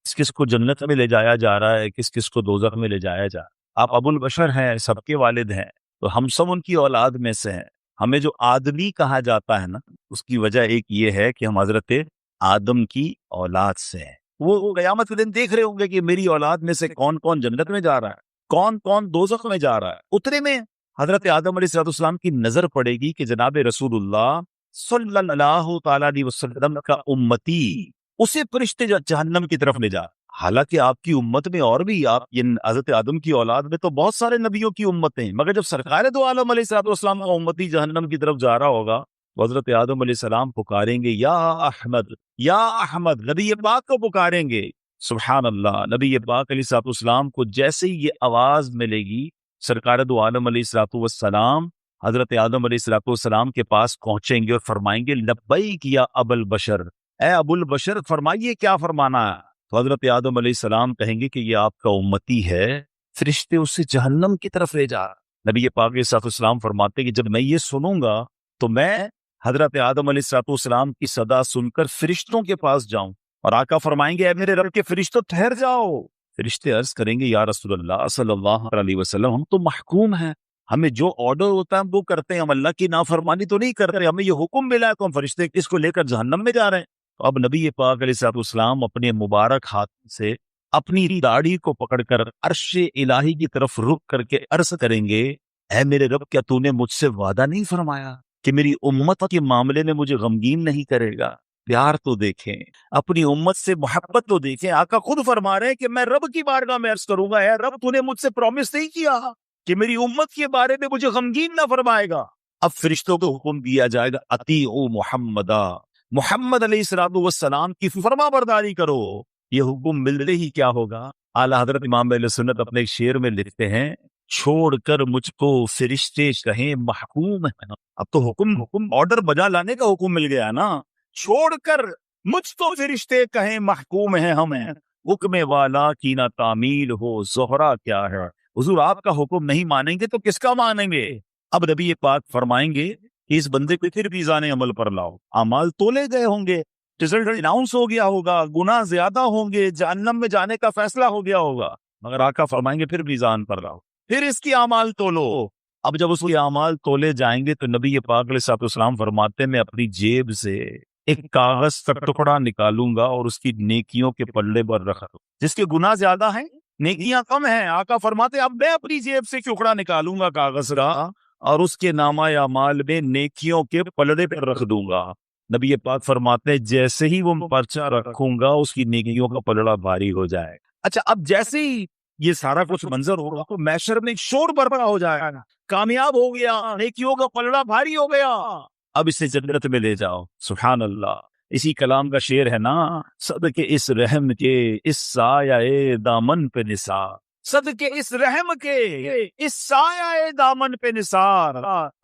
کس کس کو جنت میں لے جایا جا رہا ہے، کس کس کو دوزخ میں لے جایا جا رہا ہے۔ آپ ابو البشر ہیں، سب کے والد ہیں، تو ہم سب ان کی اولاد میں سے ہیں۔ ہمیں جو آدمی کہا جاتا ہے نا، اس کی وجہ ایک یہ ہے کہ ہم حضرت آدم کی اولاد سے ہیں۔ وہ قیامت کے دن دیکھ رہے ہوں گے کہ میری اولاد میں سے کون کون جنت میں جا رہا ہے، کون کون دوزخ میں جا رہا ہے۔ اتنے میں حضرت آدم علیہ السلام کی نظر پڑے گی کہ جناب رسول اللہ صلی اللہ تعالیٰ علیہ وسلم کا امتی، اسے فرشتے جہنم کی طرف لے جا۔ حالانکہ آپ کی امت میں اور بھی، آپ یہ حضرت آدم کی اولاد میں تو بہت سارے نبیوں کی امتیں، مگر جب سرکار دو عالم علیہ السلام کا امتی جہنم کی طرف جا رہا ہوگا، حضرت آدم علیہ السلام پکاریں گے یا احمد یا احمد، نبی پاک کو پکاریں گے۔ سبحان اللہ، نبی پاک علیہ السلام کو جیسے ہی یہ آواز ملے گی، سرکار دو عالم علیہ السلام حضرت آدم علیہ السلام کے پاس پہنچیں گے اور فرمائیں گے لبیک یا ابو البشر، اے ابو البشر فرمائیے کیا فرمانا ہے۔ تو حضرت آدم علیہ السلام کہیں گے کہ یہ آپ کا امتی ہے، فرشتے اسے جہنم کی طرف لے جا۔ نبی پاک علیہ السلام فرماتے کہ جب میں یہ سنوں گا تو میں حضرت آدم علیہ السلام کی صدا سن کر فرشتوں کے پاس جاؤں، اور آقا فرمائیں گے اے میرے رب کے فرشتوں ٹھہر جاؤ۔ فرشتے عرض کریں گے یا رسول اللہ صلی اللہ علیہ وسلم، ہم تو محکوم ہیں، ہمیں جو آرڈر ہوتا ہے ہم وہ کرتے ہیں، ہم اللہ کی نافرمانی تو نہیں کرتے، ہمیں یہ حکم ملا ہے تو ہم فرشتے اس کو لے کر جہنم میں جا رہے ہیں۔ اب نبی پاک علیہ السلام اپنے مبارک ہاتھ سے اپنی داڑھی کو پکڑ کر عرش الہی کی طرف رخ کر کے عرض کریں گے اے میرے رب، کیا تو نے مجھ سے وعدہ نہیں فرمایا کہ میری امت کے معاملے میں مجھے غمگین نہیں کرے گا؟ پیار تو دیکھیں، اپنی امت سے محبت تو دیکھیں۔ آقا خود فرما رہے ہیں کہ میں رب کی بارگاہ میں عرض کروں گا اے رب، تو نے مجھ سے پرومس نہیں کیا کہ میری امت کے بارے میں مجھے غمگین نہ فرمائے گا۔ اب فرشتوں کو حکم دیا جائے گا اطیعوا محمدا، محمد علیہ السلام کی فرما برداری کرو۔ یہ حکم ملتے ہی کیا ہوگا؟ اعلیٰ حضرت امام اہل سنت اپنے ایک شعر میں لکھتے ہیں چھوڑ کر مجھ کو فرشتے کہیں محکوم ہے۔ اب تو حکم آرڈر بجا لانے کا حکم مل گیا نا، چھوڑ کر مجھ کو فرشتے کہیں محکوم ہیں ہمیں، حکم والا کی نہ تعمیل ہو زہرا کیا ہے۔ حضور آپ کا حکم نہیں مانیں گے تو کس کا مانیں گے؟ اب نبی پاک فرمائیں گے کہ اس بندے کو پھر میزان عمل پر لاؤ، اعمال تولے گئے ہوں گے، رزلٹ اناؤنس ہو گیا ہوگا، گناہ زیادہ ہوں گے، جہنم میں جانے کا فیصلہ ہو گیا ہوگا، مگر آقا فرمائیں گے پھر میزان پر لاؤ، پھر اس کی اعمال تولو۔ اب جب اس کی اعمال تولے جائیں گے تو نبی پاک علیہ السلام فرماتے ہیں میں اپنی جیب سے ایک کاغذ کا ٹکڑا نکالوں گا اور اس کی نیکیوں کے پلڑے پر رکھ دوں، جس کے گناہ زیادہ ہیں نیکیاں کم ہیں، آقا فرماتے اب میں اپنی جیب سے ٹکڑا نکالوں گا کاغذ کا اور اس کے نامہ اعمال میں نیکیوں کے پلڑے پر رکھ دوں گا۔ نبی پاک فرماتے ہیں جیسے ہی وہ پرچہ رکھوں گا اس کی نیکیوں کا پلڑا بھاری ہو جائے گا۔ اچھا، اب جیسے ہی یہ سارا کچھ منظر ہوگا تو محشر میں شور برپا ہو جائے گا، کامیاب ہو گیا، نیکیوں کا پلڑا بھاری ہو گیا، اب اسے جنت میں لے جاؤ۔ سبحان اللہ، اسی کلام کا شعر ہے نا، صدقے اس رحم کے اس سایہ دامن پہ نثار، صدقے اس رحم کے اس سایہ دامن پہ نثار،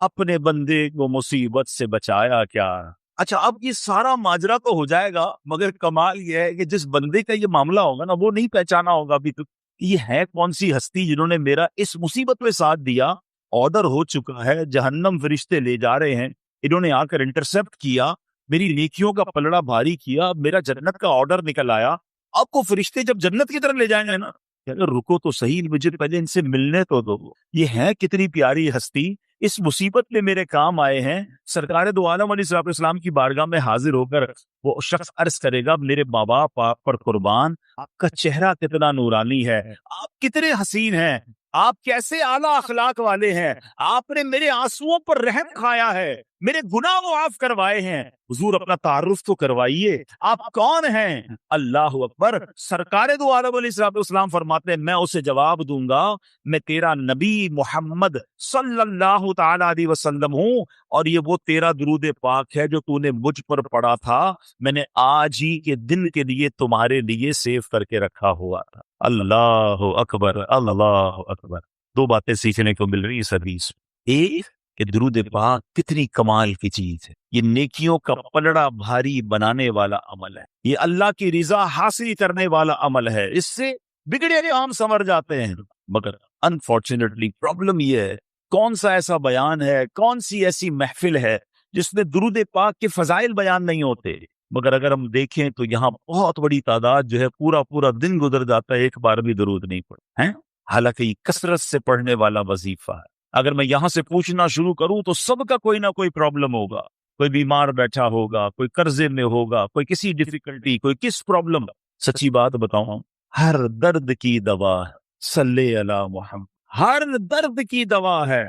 اپنے بندے کو مصیبت سے بچایا کیا۔ اچھا، اب یہ سارا ماجرا تو ہو جائے گا، مگر کمال یہ ہے کہ جس بندے کا یہ معاملہ ہوگا نا وہ نہیں پہچانا ہوگا ابھی تک یہ ہے کون سی ہستی جنہوں نے میرا اس مصیبت میں ساتھ دیا۔ آرڈر ہو چکا ہے، جہنم فرشتے لے جا رہے ہیں، انہوں نے آ کر انٹرسپٹ کیا، میری نیکیوں کا پلڑا بھاری کیا، میرا جنت کا آرڈر نکل آیا۔ آپ کو فرشتے جب جنت کی طرف لے جائیں گے نا، اگر رکو تو صحیح، مجھے پہلے ان سے ملنے تو دو، یہ ہے کتنی پیاری ہستی، اس مصیبت میں میرے کام آئے ہیں۔ سرکار دو عالم علیہ السلام کی بارگاہ میں حاضر ہو کر وہ شخص عرض کرے گا میرے ماں باپ آپ پر قربان، آپ کا چہرہ کتنا نورانی ہے، آپ کتنے حسین ہیں، آپ کیسے اعلیٰ اخلاق والے ہیں، آپ نے میرے آنسوؤں پر رحم کھایا ہے، میرے گناہ معاف کروائے ہیں۔ حضور اپنا تعارف تو کروائیے، آپ کون ہیں؟ اللہ اکبر۔ سرکار دو عالم علیہ السلام فرماتے ہیں میں اسے جواب دوں گا میں تیرا نبی محمد صلی اللہ تعالی علیہ وسلم ہوں، اور یہ وہ تیرا درود پاک ہے جو تو نے مجھ پر پڑھا تھا، میں نے آج ہی کے دن کے لیے تمہارے لیے سیو کر کے رکھا ہوا تھا۔ اللہ اکبر، اللہ اکبر۔ دو باتیں سیکھنے کو مل رہی اس حدیث میں، ایک کہ درود پاک کتنی کمال کی چیز ہے، یہ نیکیوں کا پلڑا بھاری بنانے والا عمل ہے، یہ اللہ کی رضا حاصل کرنے والا عمل ہے، اس سے بگڑے کام سنور جاتے ہیں۔ مگر انفارچونیٹلی پرابلم یہ ہے، کون سا ایسا بیان ہے، کون سی ایسی محفل ہے جس میں درود پاک کے فضائل بیان نہیں ہوتے؟ مگر اگر ہم دیکھیں تو یہاں بہت بڑی تعداد جو ہے پورا پورا دن گزر جاتا ہے ایک بار بھی درود نہیں پڑھتے ہیں، حالانکہ یہ کثرت سے پڑھنے والا وظیفہ ہے۔ اگر میں یہاں سے پوچھنا شروع کروں تو سب کا کوئی نہ کوئی پرابلم ہوگا، کوئی بیمار بیٹھا ہوگا، کوئی قرضے میں ہوگا، کوئی کسی ڈیفیکلٹی، کوئی کس پرابلم۔ سچی بات بتاؤں، ہر درد کی دوا ہے صلی علی محمد، ہر درد کی دوا ہے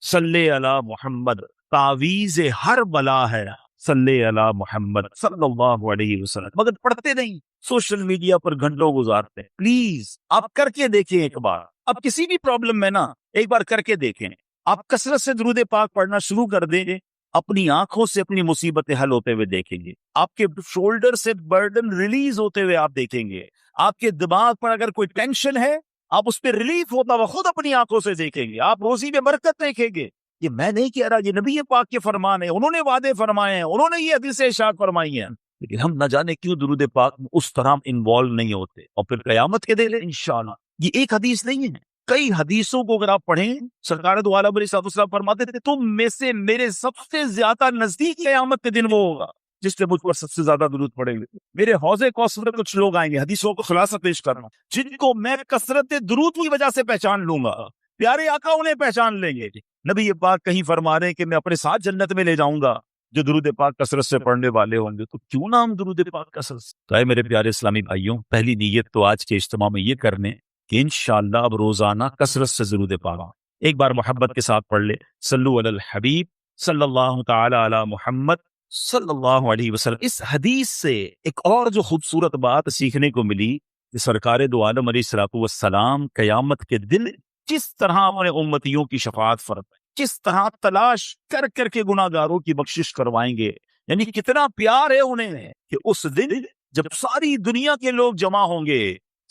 صلی علی محمد، تعویذ ہر بلا ہے صلی علی محمد صلی اللہ علیہ وسلم، مگر پڑھتے نہیں، سوشل میڈیا پر گھنٹوں گزارتے ہیں۔ پلیز آپ کر کے دیکھیں ایک بار، آپ کسی بھی پرابلم میں نا ایک بار کر کے دیکھیں، آپ کثرت سے درود پاک پڑھنا شروع کر دیں گے، اپنی آنکھوں سے اپنی مصیبتیں حل ہوتے ہوئے دیکھیں گے، آپ کے شولڈر سے برڈن ریلیز ہوتے ہوئے آپ دیکھیں گے، آپ کے دماغ پر اگر کوئی ٹینشن ہے آپ اس پہ ریلیف ہوتا ہوا خود اپنی آنکھوں سے دیکھیں گے، آپ روزی میں برکت دیکھیں گے۔ یہ میں نہیں کہہ رہا، یہ نبی پاک کے فرمان ہیں، انہوں نے وعدے فرمائے ہیں، انہوں نے یہ حدیث ارشاد فرمائی ہیں، لیکن ہم نہ جانے کیوں درود پاک میں اس طرح انوالو نہیں ہوتے، اور پھر قیامت کے دن انشاءاللہ یہ ایک حدیث نہیں ہے، کئی حدیثوں کو اگر آپ پڑھیں، سرکار دو عالم علیہ السلام فرماتے تھے تم میں سے میرے سب سے زیادہ نزدیک قیامت کے دن وہ ہوگا جس نے مجھ پر سب سے زیادہ درود پڑھیں گے۔ میرے حوض کوثر میں کچھ لوگ آئیں گے، حدیثوں کو خلاصہ پیش کرنا، جن کو میں کثرت درود کی وجہ سے پہچان لوں گا، پیارے آقا انہیں پہچان لیں گے۔ نبی پاک کہیں فرما رہے ہیں کہ میں اپنے ساتھ جنت میں لے جاؤں گا جو درود پاک کثرت سے پڑھنے والے ہوں گے، تو کیوں نہ ہم درود پاک کثرت سے؟ تو اے میرے پیارے اسلامی بھائیوں، پہلی نیت تو آج کے اجتماع میں یہ کرنے کہ انشاءاللہ اب روزانہ کثرت سے درود پاک ایک بار محبت کے ساتھ پڑھ لے، صلو علی الحبیب صلی اللہ تعالی علی محمد صلی اللہ علیہ وسلم۔ اس حدیث سے ایک اور جو خوبصورت بات سیکھنے کو ملی کہ سرکار دو عالم علیہ السلام قیامت کے دن کس طرح اپنے امتیوں کی شفاعت فرمائیں، کس طرح تلاش کر کر کے گناہ گاروں کی بخشش کروائیں گے، یعنی کتنا پیار ہے انہیں کہ اس دن جب ساری دنیا کے لوگ جمع ہوں گے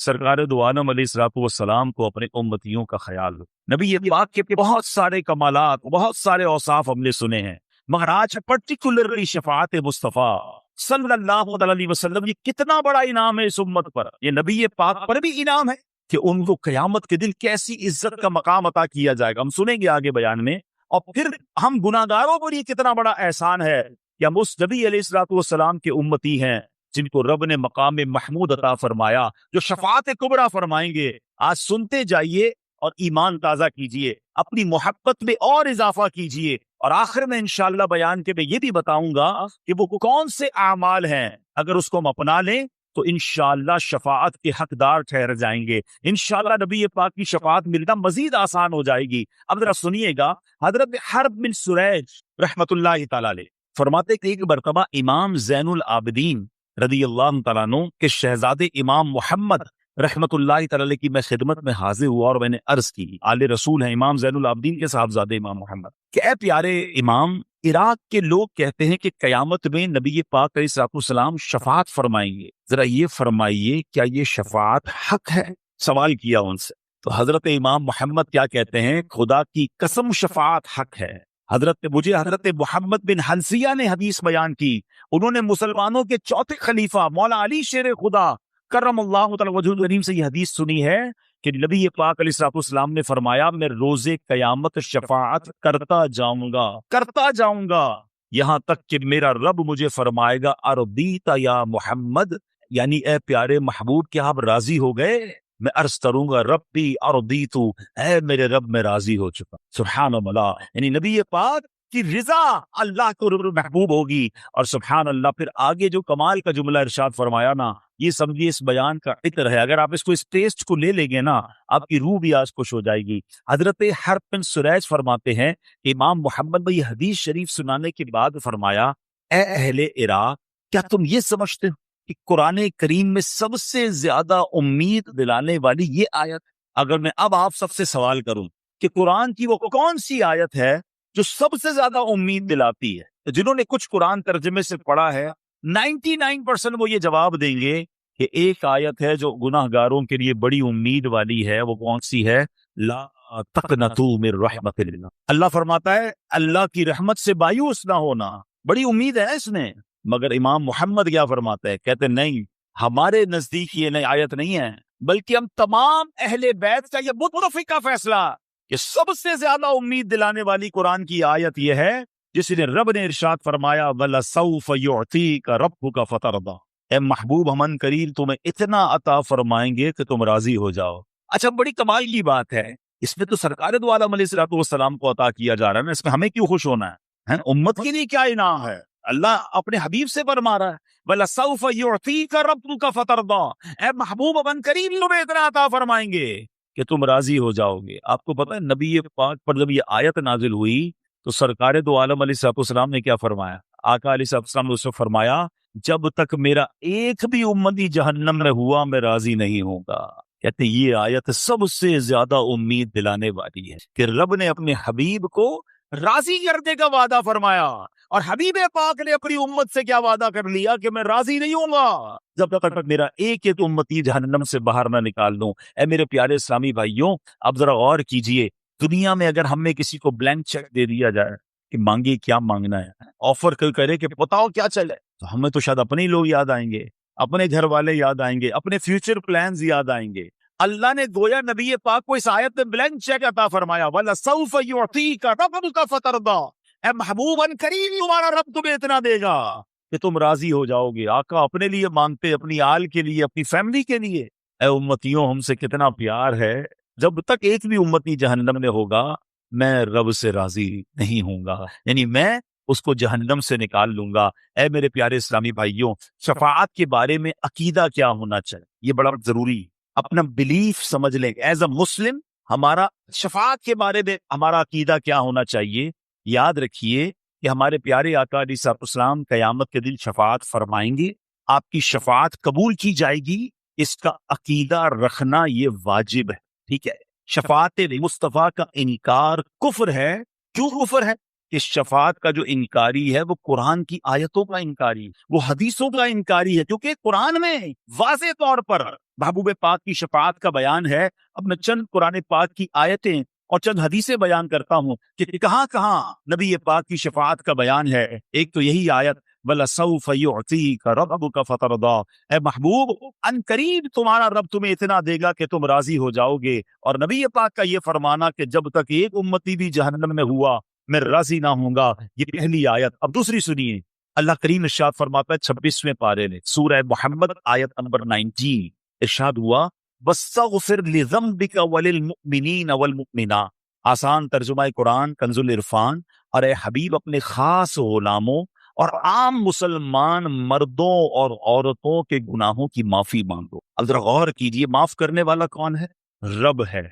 سرکار دو عالم علیہ السلام کو اپنے امتیوں کا خیال ہو۔ نبی پاک کے بہت سارے کمالات، بہت سارے اوصاف ہم نے سنے ہیں، مگر آج پرٹیکولرلی شفاعت مصطفیٰ صلی اللہ علیہ وسلم، یہ کتنا بڑا انعام ہے اس امت پر، یہ نبی پاک پر بھی انعام ہے کہ ان کو قیامت کے دن کیسی عزت کا مقام عطا کیا جائے گا، ہم سنیں گے آگے بیان میں۔ اور پھر ہم گناہگاروں پر یہ کتنا بڑا احسان ہے کہ ہم اس نبی علیہ السلام کے امتی ہیں جن کو رب نے مقام محمود عطا فرمایا، جو شفاعت کبریٰ فرمائیں گے۔ آج سنتے جائیے اور ایمان تازہ کیجیے، اپنی محبت میں اور اضافہ کیجیے، اور آخر میں انشاءاللہ بیان کے میں یہ بھی بتاؤں گا کہ وہ کون سے اعمال ہیں اگر اس کو ہم اپنا لیں تو انشاءاللہ شفاعت کے حقدار ٹھہر جائیں گے، انشاءاللہ نبی پاک کی شفاعت ملنا مزید آسان ہو جائے گی۔ اب ذرا سنیے گا، حضرت حرب بن سریج رحمت اللہ تعالی علیہ فرماتے کہ ایک مرتبہ امام زین العابدین رضی اللہ تعالیٰ عنہ کے شہزادے امام محمد رحمت اللہ تعالی علیہ کی میں خدمت میں حاضر ہوا اور میں نے عرض کی، آل رسول ہیں امام زین العابدین کے صاحبزادے امام محمد، کہ اے پیارے امام، عراق کے لوگ کہتے ہیں کہ قیامت میں نبی پاک علیہ السلام شفاعت فرمائیں گے، ذرا یہ فرمائیے کیا یہ شفاعت حق ہے؟ سوال کیا ان سے تو حضرت امام محمد کیا کہتے ہیں، خدا کی قسم شفاعت حق ہے۔ حضرت محمد بن حنسیہ نے حدیث بیان کی، انہوں نے مسلمانوں کے چوتھے خلیفہ مولا علی شیر خدا کرم اللہ تعالی وجہ الکریم سے یہ حدیث سنی ہے کہ نبی پاک علیہ السلام نے فرمایا میں روز قیامت شفاعت کرتا جاؤں گا یہاں تک کہ میرا رب مجھے فرمائے گا ارضیت یا محمد، یعنی اے پیارے محبوب کیا آپ راضی ہو گئے؟ میں عرض کروں گا ربی ارضیت، اے میرے رب میں راضی ہو چکا۔ سبحان اللہ، یعنی نبی پاک کی رضا اللہ کو محبوب ہوگی، اور سبحان اللہ پھر آگے جو کمال کا جملہ ارشاد فرمایا نا، یہ سمجھیے اس بیان کا عطر ہے، اگر آپ اس کو اس ٹیسٹ کو لے لیں گے نا آپ کی روح بھی آج خوش ہو جائے گی۔ حضرت حرب بن سریج فرماتے ہیں کہ امام محمد نے یہ حدیث شریف سنانے کے بعد فرمایا، اے اہل عراق، کیا تم یہ سمجھتے ہو کہ قرآن کریم میں سب سے زیادہ امید دلانے والی یہ آیت؟ اگر میں اب آپ سب سے سوال کروں کہ قرآن کی وہ کون سی آیت ہے جو سب سے زیادہ امید دلاتی ہے، جنہوں نے کچھ قرآن ترجمے سے پڑھا ہے 99% وہ یہ جواب دیں گے کہ ایک آیت ہے جو گناہ گاروں کے لیے بڑی امید والی ہے، وہ کون سی ہے؟ لا تقنطوا من رحمت اللہ۔ اللہ فرماتا ہے اللہ کی رحمت سے مایوس نہ ہونا، بڑی امید ہے اس میں۔ مگر امام محمد کیا فرماتا ہے؟ کہتے نہیں، ہمارے نزدیک یہ نئی آیت نہیں ہے، بلکہ ہم تمام اہل بیت کا یہ متفقہ فیصلہ کہ سب سے زیادہ امید دلانے والی قرآن کی آیت یہ ہے جس نے رب نے ارشاد فرمایا وَلَسَوْفَ يُعْطِيكَ رَبُّكَ فَتَرْضَىٰ، اے محبوب ہم قریب تمہیں اتنا عطا فرمائیں گے کہ تم راضی ہو جاؤ۔ اچھا بڑی کمال کی بات ہے، اس میں تو سرکار دو عالم علیہ الصلوۃ والسلام کو عطا کیا جا رہا ہے نا، اس میں ہمیں کیوں خوش ہونا ہے؟ امت کے لیے کیا انعام ہے؟ اللہ اپنے حبیب سے فرما رہا ہے وَلَسَوْفَ يُعْطِيكَ رَبُّكَ فَتَرْضَىٰ، اے محبوب ہم قریب تمہیں اتنا عطا فرمائیں گے کہ تم راضی ہو جاؤ گے۔ آپ کو پتہ ہے نبی پاک پر جب یہ آیت نازل ہوئی تو سرکار دو عالم علیہ الصلوۃ والسلام نے کیا فرمایا؟ آقا علیہ الصلوۃ والسلام نے اس سے فرمایا جب تک میرا ایک بھی امتی جہنم میں ہوا میں راضی نہیں ہوں گا۔ کہتے ہیں یہ آیت سب سے زیادہ امید دلانے والی ہے کہ رب نے اپنے حبیب کو راضی کرنے کا وعدہ فرمایا، اور حبیب پاک نے اپنی امت سے کیا وعدہ کر لیا کہ میں راضی نہیں ہوں گا جب تک میرا ایک امتی جہنم سے باہر نہ نکال دوں۔ اے میرے پیارے اسلامی بھائیوں، اب ذرا غور کیجئے، دنیا میں اگر ہمیں کسی کو بلینک چیک دے دیا جائے کہ مانگے کیا مانگنا ہے، آفر کرے کہ بتاؤ کیا چلے، تو ہمیں تو شاید اپنے ہی لوگ یاد آئیں گے، اپنے گھر والے یاد آئیں گے، اپنے فیوچر پلانز یاد آئیں گے۔ اللہ نے گویا نبی پاک کو اس آیت میں بلینک چیک عطا فرمایا وَلَسَوْفَ يُعْطِيكَ رَبُّكَ فَتَرْضَىٰ، اے محبوب ان قریب تمہارا رب تمہیں اتنا دے گا کہ تم راضی ہو جاؤ گے۔ آقا اپنے لیے مانگتے، اپنی آل کے لیے، اپنی فیملی کے لیے۔ اے امتیوں، ہم سے کتنا پیار ہے، جب تک ایک بھی امتی جہنم میں ہوگا میں رب سے راضی نہیں ہوں گا، یعنی میں اس کو جہنم سے نکال لوں گا۔ اے میرے پیارے اسلامی بھائیوں، شفاعت کے بارے میں عقیدہ کیا ہونا چاہیے، یہ بڑا ضروری، اپنا بلیف سمجھ لیں۔ ایز اے مسلم ہمارا شفاعت کے بارے میں ہمارا عقیدہ کیا ہونا چاہیے؟ یاد رکھیے کہ ہمارے پیارے آقا علیہ الصلوۃ والسلام قیامت کے دن شفاعت فرمائیں گے، آپ کی شفاعت قبول کی جائے گی، اس کا عقیدہ رکھنا یہ واجب ہے، ٹھیک ہے؟ شفاعت مصطفیٰ کا انکار کفر ہے۔ کیوں کفر ہے؟ کہ شفاعت کا جو انکاری ہے وہ قرآن کی آیتوں کا انکاری، وہ حدیثوں کا انکاری ہے، کیونکہ قرآن میں واضح طور پر محبوب پاک کی شفاعت کا بیان ہے۔ اب میں چند قرآن پاک کی آیتیں اور چند حدیثیں بیان کرتا ہوں کہ کہاں کہاں نبی پاک کی شفاعت کا بیان ہے۔ ایک تو یہی آیت وَلَسَوْفَ يُعْطِيكَ رَبُّكَ فَتَرْضَىٰ، اے محبوب ان قریب تمہارا رب تمہیں اتنا دے گا کہ تم راضی ہو جاؤ گے۔ اور نبی پاک کا یہ فرمانا کہ جب تک ایک امتی بھی جہنم میں ہوا میں راضی نہ ہوں گا، یہ پہلی آیت۔ اب دوسری سنیے، اللہ کریم ارشاد فرماتا ہے 26ویں پارے میں سورہ محمد آیت نمبر 19، ارشاد ہوا وَاسْتَغْفِرْ لِذَنبِكَ وَلِلْمُؤْمِنِينَ وَالْمُؤْمِنَاتِ، آسان ترجمہ قرآن کنز العرفان۔ اور اے حبیب اپنے خاص غلاموں اور عام مسلمان مردوں اور عورتوں کے گناہوں کی معافی مانگو۔ اب ذرا غور کیجئے، معاف کرنے والا کون ہے؟ رب ہے۔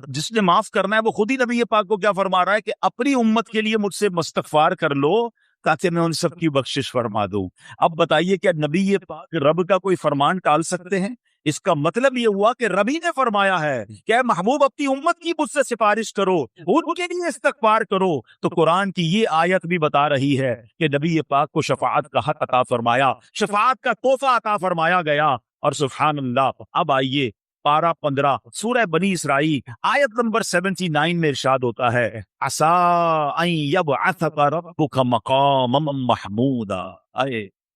جس نے معاف کرنا ہے وہ خود ہی نبی پاک کو کیا فرما رہا ہے کہ اپنی امت کے لیے مجھ سے استغفار کر لو تاکہ میں ان سب کی بخشش فرما دوں۔ اب بتائیے کیا نبی پاک رب کا کوئی فرمان ٹال سکتے ہیں؟ اس کا مطلب یہ ہوا کہ ربی نے فرمایا ہے کہ اے محبوب اپنی امت کی مجھ سے سفارش کرو، ان کے لیے استغفار کرو۔ تو قرآن کی یہ آیت بھی بتا رہی ہے کہ نبی پاک کو شفاعت کا حق عطا فرمایا، شفاعت کا تحفہ عطا فرمایا گیا۔ اور سبحان اللہ، اب آئیے پارہ 15 سورہ بنی اسرائیل آیت نمبر 79 میں ارشاد ہوتا ہے عَسَىٰ أَن يَبْعَثَكَ رَبُّكَ مَقَامًا مَحْمُودًا۔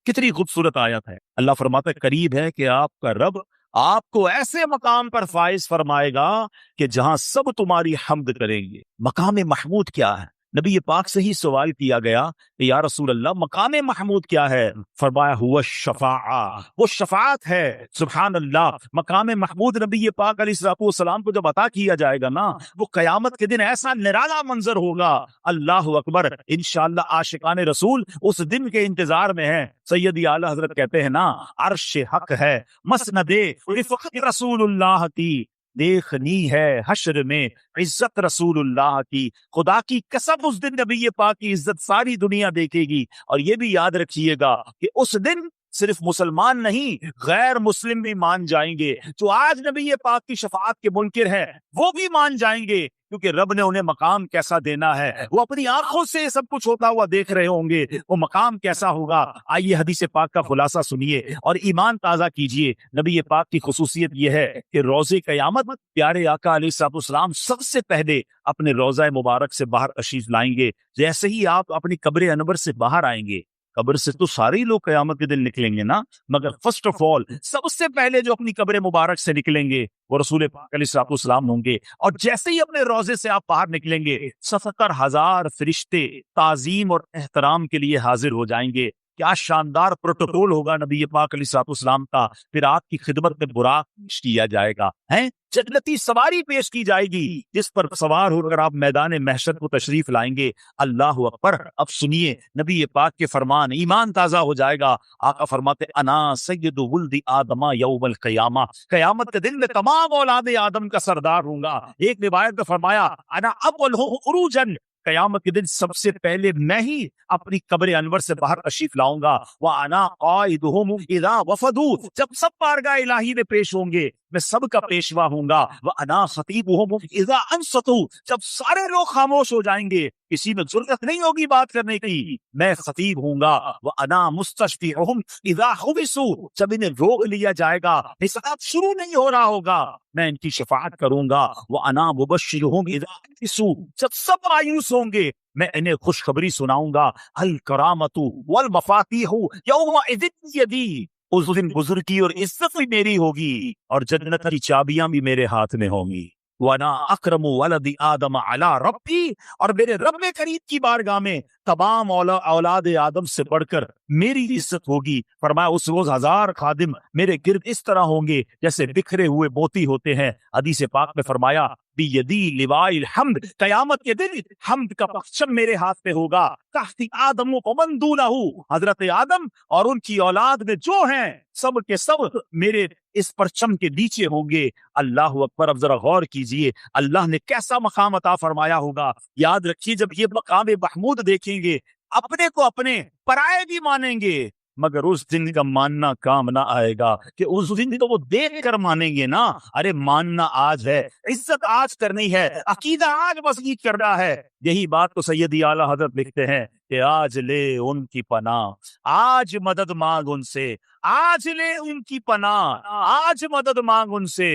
کتنی خوبصورت آیت ہے۔ اللہ فرماتا ہے قریب ہے کہ آپ کا رب آپ کو ایسے مقام پر فائز فرمائے گا کہ جہاں سب تمہاری حمد کریں گے۔ مقام محمود کیا ہے؟ نبی پاک سے ہی سوال کیا گیا کہ یا رسول اللہ مقام محمود کیا ہے؟ فرمایا ہوا الشفاعہ، وہ شفاعت ہے۔ سبحان اللہ، مقام محمود نبی پاک علیہ السلام کو جب عطا کیا جائے گا نا، وہ قیامت کے دن ایسا نرالا منظر ہوگا، اللہ اکبر۔ انشاءاللہ عاشقان رسول اس دن کے انتظار میں ہیں۔ سیدی اعلیٰ حضرت کہتے ہیں نا، عرش حق ہے مسند رفعت رسول اللہ کی، دیکھنی ہے حشر میں عزت رسول اللہ کی۔ خدا کی قسم اس دن نبی پاک کی عزت ساری دنیا دیکھے گی۔ اور یہ بھی یاد رکھیے گا کہ اس دن صرف مسلمان نہیں، غیر مسلم بھی مان جائیں گے۔ جو آج نبی پاک کی شفاعت کے منکر ہیں وہ بھی مان جائیں گے، کیونکہ رب نے انہیں مقام کیسا دینا ہے وہ اپنی آنکھوں سے سب کچھ ہوتا ہوا دیکھ رہے ہوں گے، وہ مقام کیسا ہوگا۔ آئیے حدیث پاک کا خلاصہ سنیے اور ایمان تازہ کیجئے۔ نبی پاک کی خصوصیت یہ ہے کہ روز قیامت پیارے آقا علیہ السلام سب سے پہلے اپنے روضہ مبارک سے باہر تشریف لائیں گے۔ جیسے ہی آپ اپنی قبر انور سے باہر آئیں گے قبر سے تو سارے ہی لوگ قیامت کے دن نکلیں گے نا، مگر فرسٹ آف آل سب سے پہلے جو اپنی قبر مبارک سے نکلیں گے وہ رسول پاک علیہ الصلوۃ والسلام ہوں گے، اور جیسے ہی اپنے روضے سے آپ باہر نکلیں گے 70,000 فرشتے تعظیم اور احترام کے لیے حاضر ہو جائیں گے۔ کیا شاندار پروٹوکول ہوگا نبی پاک علیہ الصلوۃ والسلام کا۔ پھر آپ کی خدمت میں براق پیش کیا جائے گا، ہیں جنتی سواری پیش کی جائے گی، جس پر سوار ہو کر آپ میدان محشر کو تشریف لائیں گے۔ اللہ اکبر۔ اب سنیے نبی پاک کے فرمان، ایمان تازہ ہو جائے گا۔ آقا فرماتے انا سید ولد آدم یوم القیامہ، قیامت کے دن میں تمام اولاد آدم کا سردار ہوں گا۔ ایک روایت میں فرمایا انا اولہم خروجا، قیامت کے دن سب سے پہلے میں ہی اپنی قبر انور سے باہر تشریف لاؤں گا۔ وَأَنَا قَائِدُهُمْ إِذَا وَفَدُوا، جب سب بارگاہ الہی میں پیش ہوں گے میں سب کا پیشوا ہوں گا۔ وَأَنَا خَطِيبُهُمْ إِذَا أَنصَتُوا، جب سارے لوگ خاموش ہو جائیں گے کسی میں ضرورت نہیں ہوگی بات کرنے کی، میں خطیب ہوں گا۔ وَأَنَا مُسْتَشْفِعُهُمْ إِذَا حُبِسُوا، جب انہیں روک لیا جائے گا حساب شروع نہیں ہو رہا ہوگا میں ان کی شفاعت کروں گا۔ وَأَنَا مُبَشِّرُهُمْ إِذَا أَنِسُوا، جب سب مایوس ہوں گے میں انہیں خوشخبری سناؤں گا۔ الکرامۃ والمفاتیح یومئذ بیدی، اس دن بزرگی اور عزت بھی میری ہوگی اور جنت کی چابیاں بھی میرے ہاتھ میں ہوں گی۔ وَأَنَا أَكْرَمُ وَلَدِ آدَمَ عَلَى رَبِّي، اور میرے رب کریم کی بارگاہ میں تمام اولاد آدم سے بڑھ کر میری عزت ہوگی۔ فرمایا اس روز 1000 خادم میرے گرد اس طرح ہوں گے جیسے بکھرے ہوئے موتی ہوتے ہیں۔ حدیث پاک میں فرمایا بیدی لواء الحمد، قیامت کے دن حمد کا پرچم میرے ہاتھ میں ہوگا۔ تحت آدم ومن دونہ، حضرت آدم اور ان کی اولاد میں جو ہیں سب کے سب میرے اس پرچم کے نیچے ہوں گے۔ اللہ اکبر۔ اب ذرا غور کیجئے اللہ نے کیسا مقام عطا فرمایا ہوگا۔ یاد رکھیے جب یہ مقام محمود دیکھیں گے اپنے کو اپنے، پرائے بھی مانیں گے، مگر اس دن کا ماننا کام نہ آئے گا کہ اس دن تو وہ دیکھ کر مانیں گے نا۔ ارے ماننا آج ہے، عزت آج کرنی ہے، عقیدہ آج مضبوط کرنا ہے۔ یہی بات تو سیدی اعلیٰ حضرت لکھتے ہیں کہ آج لے ان کی پناہ، آج مدد مانگ ان سے، آج لے ان کی پناہ، آج مدد مانگ ان سے،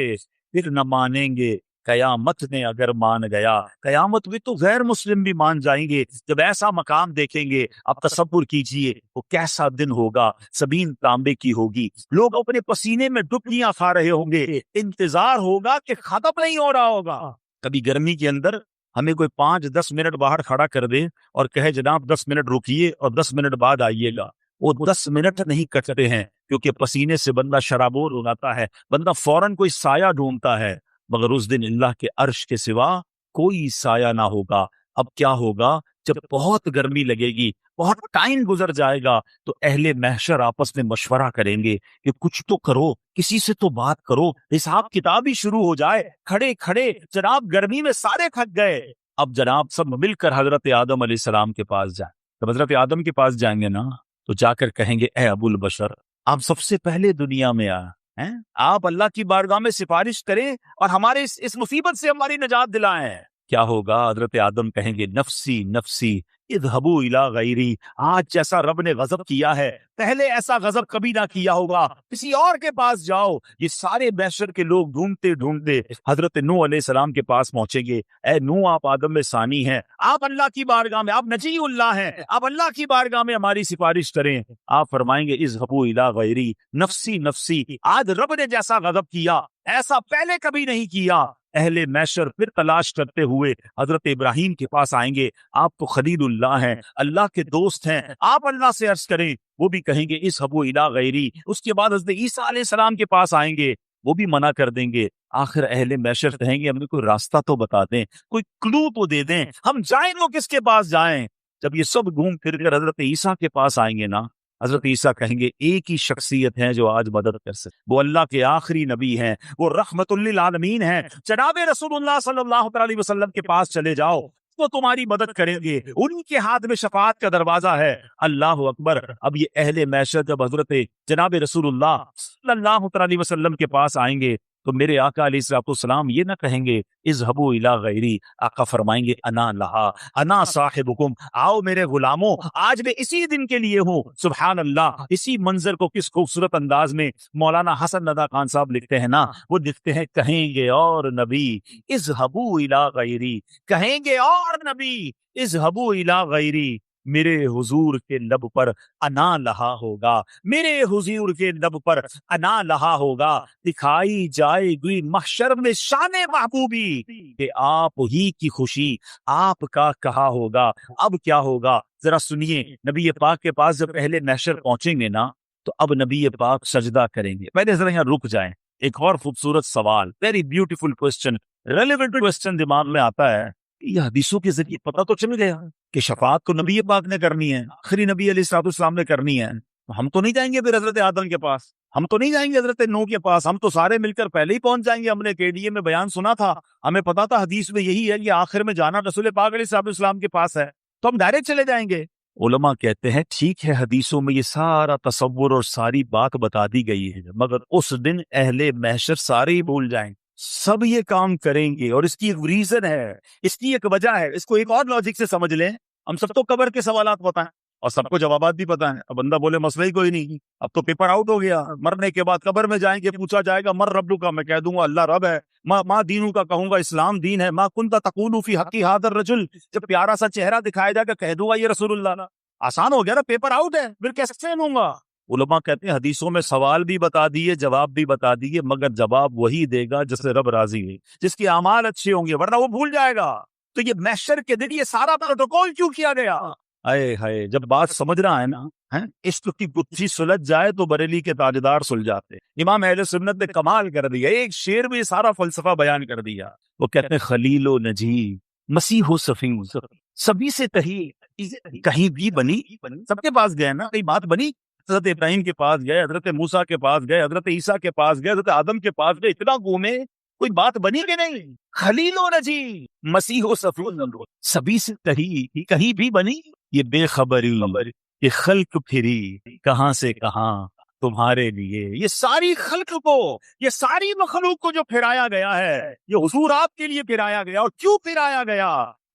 پھر نہ مانیں گے قیامت نے اگر مان گیا۔ قیامت میں تو غیر مسلم بھی مان جائیں گے جب ایسا مقام دیکھیں گے۔ اب تصور کیجئے وہ کیسا دن ہوگا، زمین تانبے کی ہوگی، لوگ اپنے پسینے میں ڈبکیاں کھا رہے ہوں گے، انتظار ہوگا کہ ختم نہیں ہو رہا ہوگا۔ کبھی گرمی کے اندر ہمیں کوئی 5-10 منٹ باہر کھڑا کر دے اور کہے جناب 10 منٹ رکیے اور 10 منٹ بعد آئیے گا، وہ 10 منٹ نہیں کٹتے ہیں کیونکہ پسینے سے بندہ شرابور ہو جاتا ہے، بندہ فوراً کوئی سایہ ڈھونڈتا ہے، مگر اس دن اللہ کے عرش کے سوا کوئی سایہ نہ ہوگا۔ اب کیا ہوگا جب بہت گرمی لگے گی، بہت ٹائم گزر جائے گا تو اہل محشر آپس میں مشورہ کریں گے کہ کچھ تو کرو، کسی سے تو بات کرو، حساب کتاب ہی شروع ہو جائے۔ کھڑے کھڑے جناب گرمی میں سارے تھک گئے، اب جناب سب مل کر حضرت آدم علیہ السلام کے پاس جائیں۔ جب حضرت آدم کے پاس جائیں گے نا تو جا کر کہیں گے اے ابو البشر، آپ سب سے پہلے دنیا میں آئے، آپ اللہ کی بارگاہ میں سفارش کریں اور ہمارے اس مصیبت سے ہماری نجات دلائیں۔ کیا ہوگا؟ حضرت آدم کہیں گے نفسی نفسی اذهبوا الی غیری، آج جیسا رب نے غضب کیا ہے پہلے ایسا غضب کبھی نہ کیا ہوگا، کسی اور کے پاس جاؤ۔ یہ سارے محشر کے لوگ ڈھونڈتے ڈھونڈتے حضرت نوح علیہ السلام کے پاس پہنچیں گے۔ اے نوح، آپ آدم میں ثانی ہیں، آپ اللہ کی بارگاہ میں، آپ نجی اللہ ہیں، آپ اللہ کی بارگاہ میں ہماری سفارش کریں۔ آپ فرمائیں گے اذهبوا الی غیری نفسی نفسی، آج رب نے جیسا غضب کیا ایسا پہلے کبھی نہیں کیا۔ اہل محشر پھر تلاش کرتے ہوئے حضرت ابراہیم کے پاس آئیں گے، آپ تو خلیل اللہ ہیں، اللہ کے دوست ہیں، آپ اللہ سے عرض کریں، وہ بھی کہیں گے اذهبوا الی غیری۔ اس کے بعد حضرت عیسیٰ علیہ السلام کے پاس آئیں گے، وہ بھی منع کر دیں گے۔ آخر اہل محشر کہیں گے ہمیں کوئی راستہ تو بتا دیں، کوئی کلو تو دے دیں، ہم جائیں تو کس کے پاس جائیں؟ جب یہ سب گھوم پھر کر حضرت عیسیٰ کے پاس آئیں گے نا، حضرت عیسیٰ کہیں گے ایک ہی شخصیت ہے جو آج مدد کر سکے، وہ اللہ کے آخری نبی ہیں، وہ رحمت للعالمین ہیں، جناب رسول اللہ صلی اللہ علیہ وسلم کے پاس چلے جاؤ، وہ تمہاری مدد کریں گے، انہی کے ہاتھ میں شفاعت کا دروازہ ہے۔ اللہ اکبر۔ اب یہ اہل محشر جب حضرت جناب رسول اللہ صلی اللہ علیہ وسلم کے پاس آئیں گے تو میرے آقا علیہ السلام یہ نہ کہیں گے اذهبوا الی غیری، آقا فرمائیں گے انا لہا انا صاحبکم، آؤ میرے غلاموں، آج میں اسی دن کے لیے ہوں۔ سبحان اللہ۔ اسی منظر کو کس خوبصورت انداز میں مولانا حسن ندیٰ خان صاحب لکھتے ہیں نا، وہ لکھتے ہیں کہیں گے اور نبی اذهبوا الی غیری، کہیں گے اور نبی اذهبوا الی غیری، میرے حضور کے لب پر انا لہا ہوگا، میرے حضور کے لب پر انا لہا ہوگا، دکھائی جائے گی محشر میں شان محبوبی کہ آپ ہی کی خوشی آپ کا کہا ہوگا۔ اب کیا ہوگا ذرا سنیے، نبی پاک کے پاس جب پہلے محشر پہنچیں گے نا تو اب نبی پاک سجدہ کریں گے۔ پہلے ذرا یہاں رک جائیں، ایک اور خوبصورت سوال، very beautiful question, relevant question دماغ میں آتا ہے۔ یہ حدیثوں کے ذریعے پتہ تو چل گیا کہ شفاعت تو نبی پاک نے کرنی ہے، آخری نبی علیہ الصلوۃ والسلام نے کرنی ہے، ہم تو نہیں جائیں گے پھر حضرت آدم کے پاس، ہم تو نہیں جائیں گے حضرت نوح کے پاس، ہم تو سارے مل کر پہلے ہی پہنچ جائیں گے۔ ہم نے KDA میں بیان سنا تھا، ہمیں پتا تھا حدیث میں یہی ہے کہ آخر میں جانا رسول پاک علیہ الصلوۃ والسلام کے پاس ہے، تو ہم ڈائریکٹ چلے جائیں گے۔ علماء کہتے ہیں ٹھیک ہے، حدیثوں میں یہ سارا تصور اور ساری بات بتا دی گئی ہے، مگر اس دن اہل محشر سارے ہی بھول جائیں، سب یہ کام کریں گے، اور اس کی ایک ریزن ہے، اس کی ایک وجہ ہے۔ اس کو ایک اور لاجک سے سمجھ لیں، ہم سب تو قبر کے سوالات پتہ ہیں اور سب کو جوابات بھی پتہ ہیں، اب بندہ بولے مسئلہ ہی کوئی نہیں، اب تو پیپر آؤٹ ہو گیا، مرنے کے بعد قبر میں جائیں گے، پوچھا جائے گا مر رب کا، میں کہہ دوں گا اللہ رب ہے، ماں دینوں کا کہوں گا اسلام دین ہے، ماں کنت تقول فی حقی ھذا الرجل، جب پیارا سا چہرہ دکھایا جائے گا کہہ دوں گا یہ رسول اللہ نا، آسان ہو گیا نا، پیپر آؤٹ ہے، پھر کیسے لوں گا؟ علماء کہتے ہیں حدیثوں میں سوال بھی بتا دیے، جواب بھی بتا دیے، مگر جواب وہی دے گا جس سے رب راضی ہے، جس کے اعمال اچھے ہوں گے، ورنہ وہ بھول جائے گا۔ تو یہ محشر کے دن یہ سارا پروٹوکول کیوں کیا گیا؟ اے ہائے، جب بات سمجھ رہا ہے نا، عشق کی گتھی سلجھ جائے تو بریلی کے تاجدار سلجھاتے۔ امام اہل سنت نے کمال کر دیا، ایک شعر میں سارا فلسفہ بیان کر دیا۔ وہ کہتے ہیں خلیل و نجی مسیح و صفی، سبھی سے کہیں بھی بنی، سب کے پاس گئے نا، کئی بات بنی، حضرت ابراہیم کے پاس گئے، حضرت موسیٰ کے پاس گئے، حضرت عیسیٰ کے پاس گئے، حضرت آدم کے پاس گئے، اتنا گھومے، کوئی بات بنی کہ نہیں؟ خلیل و نجی مسیح و صفی، سبھی سے کہیں بھی بنی، یہ بے خبری یہ خلق پھری کہاں سے کہاں تمہارے لیے، یہ ساری خلق کو، یہ ساری مخلوق کو جو پھرایا گیا ہے، یہ حضور آپ کے لیے پھرایا گیا۔ اور کیوں پھرایا گیا؟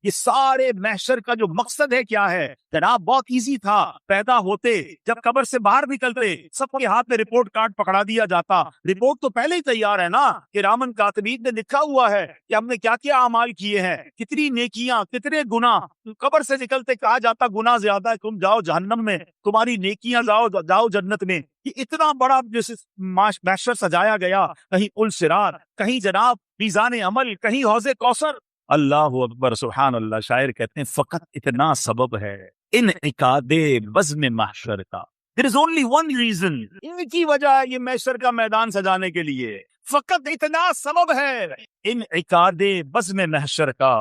یہ سارے محشر کا جو مقصد ہے کیا ہے جناب؟ بہت ایزی تھا، پیدا ہوتے جب قبر سے باہر نکلتے سب کے ہاتھ میں رپورٹ کارڈ پکڑا دیا جاتا، رپورٹ تو پہلے ہی تیار ہے نا، کہ رامن کاتبین نے لکھا ہوا ہے کہ ہم نے کیا کیا اعمال کیے ہیں، کتنی نیکیاں کتنے گناہ۔ قبر سے نکلتے کہا جاتا گناہ زیادہ ہے، تم جاؤ جہنم میں، تمہاری نیکیاں جاؤ جنت میں۔ یہ اتنا بڑا جیسے محشر سجایا گیا، کہیں پل صراط، کہیں جناب میزان عمل، کہیں حوض کوثر۔ اللہ اکبر، سبحان اللہ۔ شاعر کہتے ہیں فقط اتنا سبب ہے انعقاد بزم محشر کا، there is only one reason، ایک ہی وجہ ہے یہ محشر کا میدان سجانے کے لیے، فقط اتنا سبب ہے انعقاد بزم محشر کا،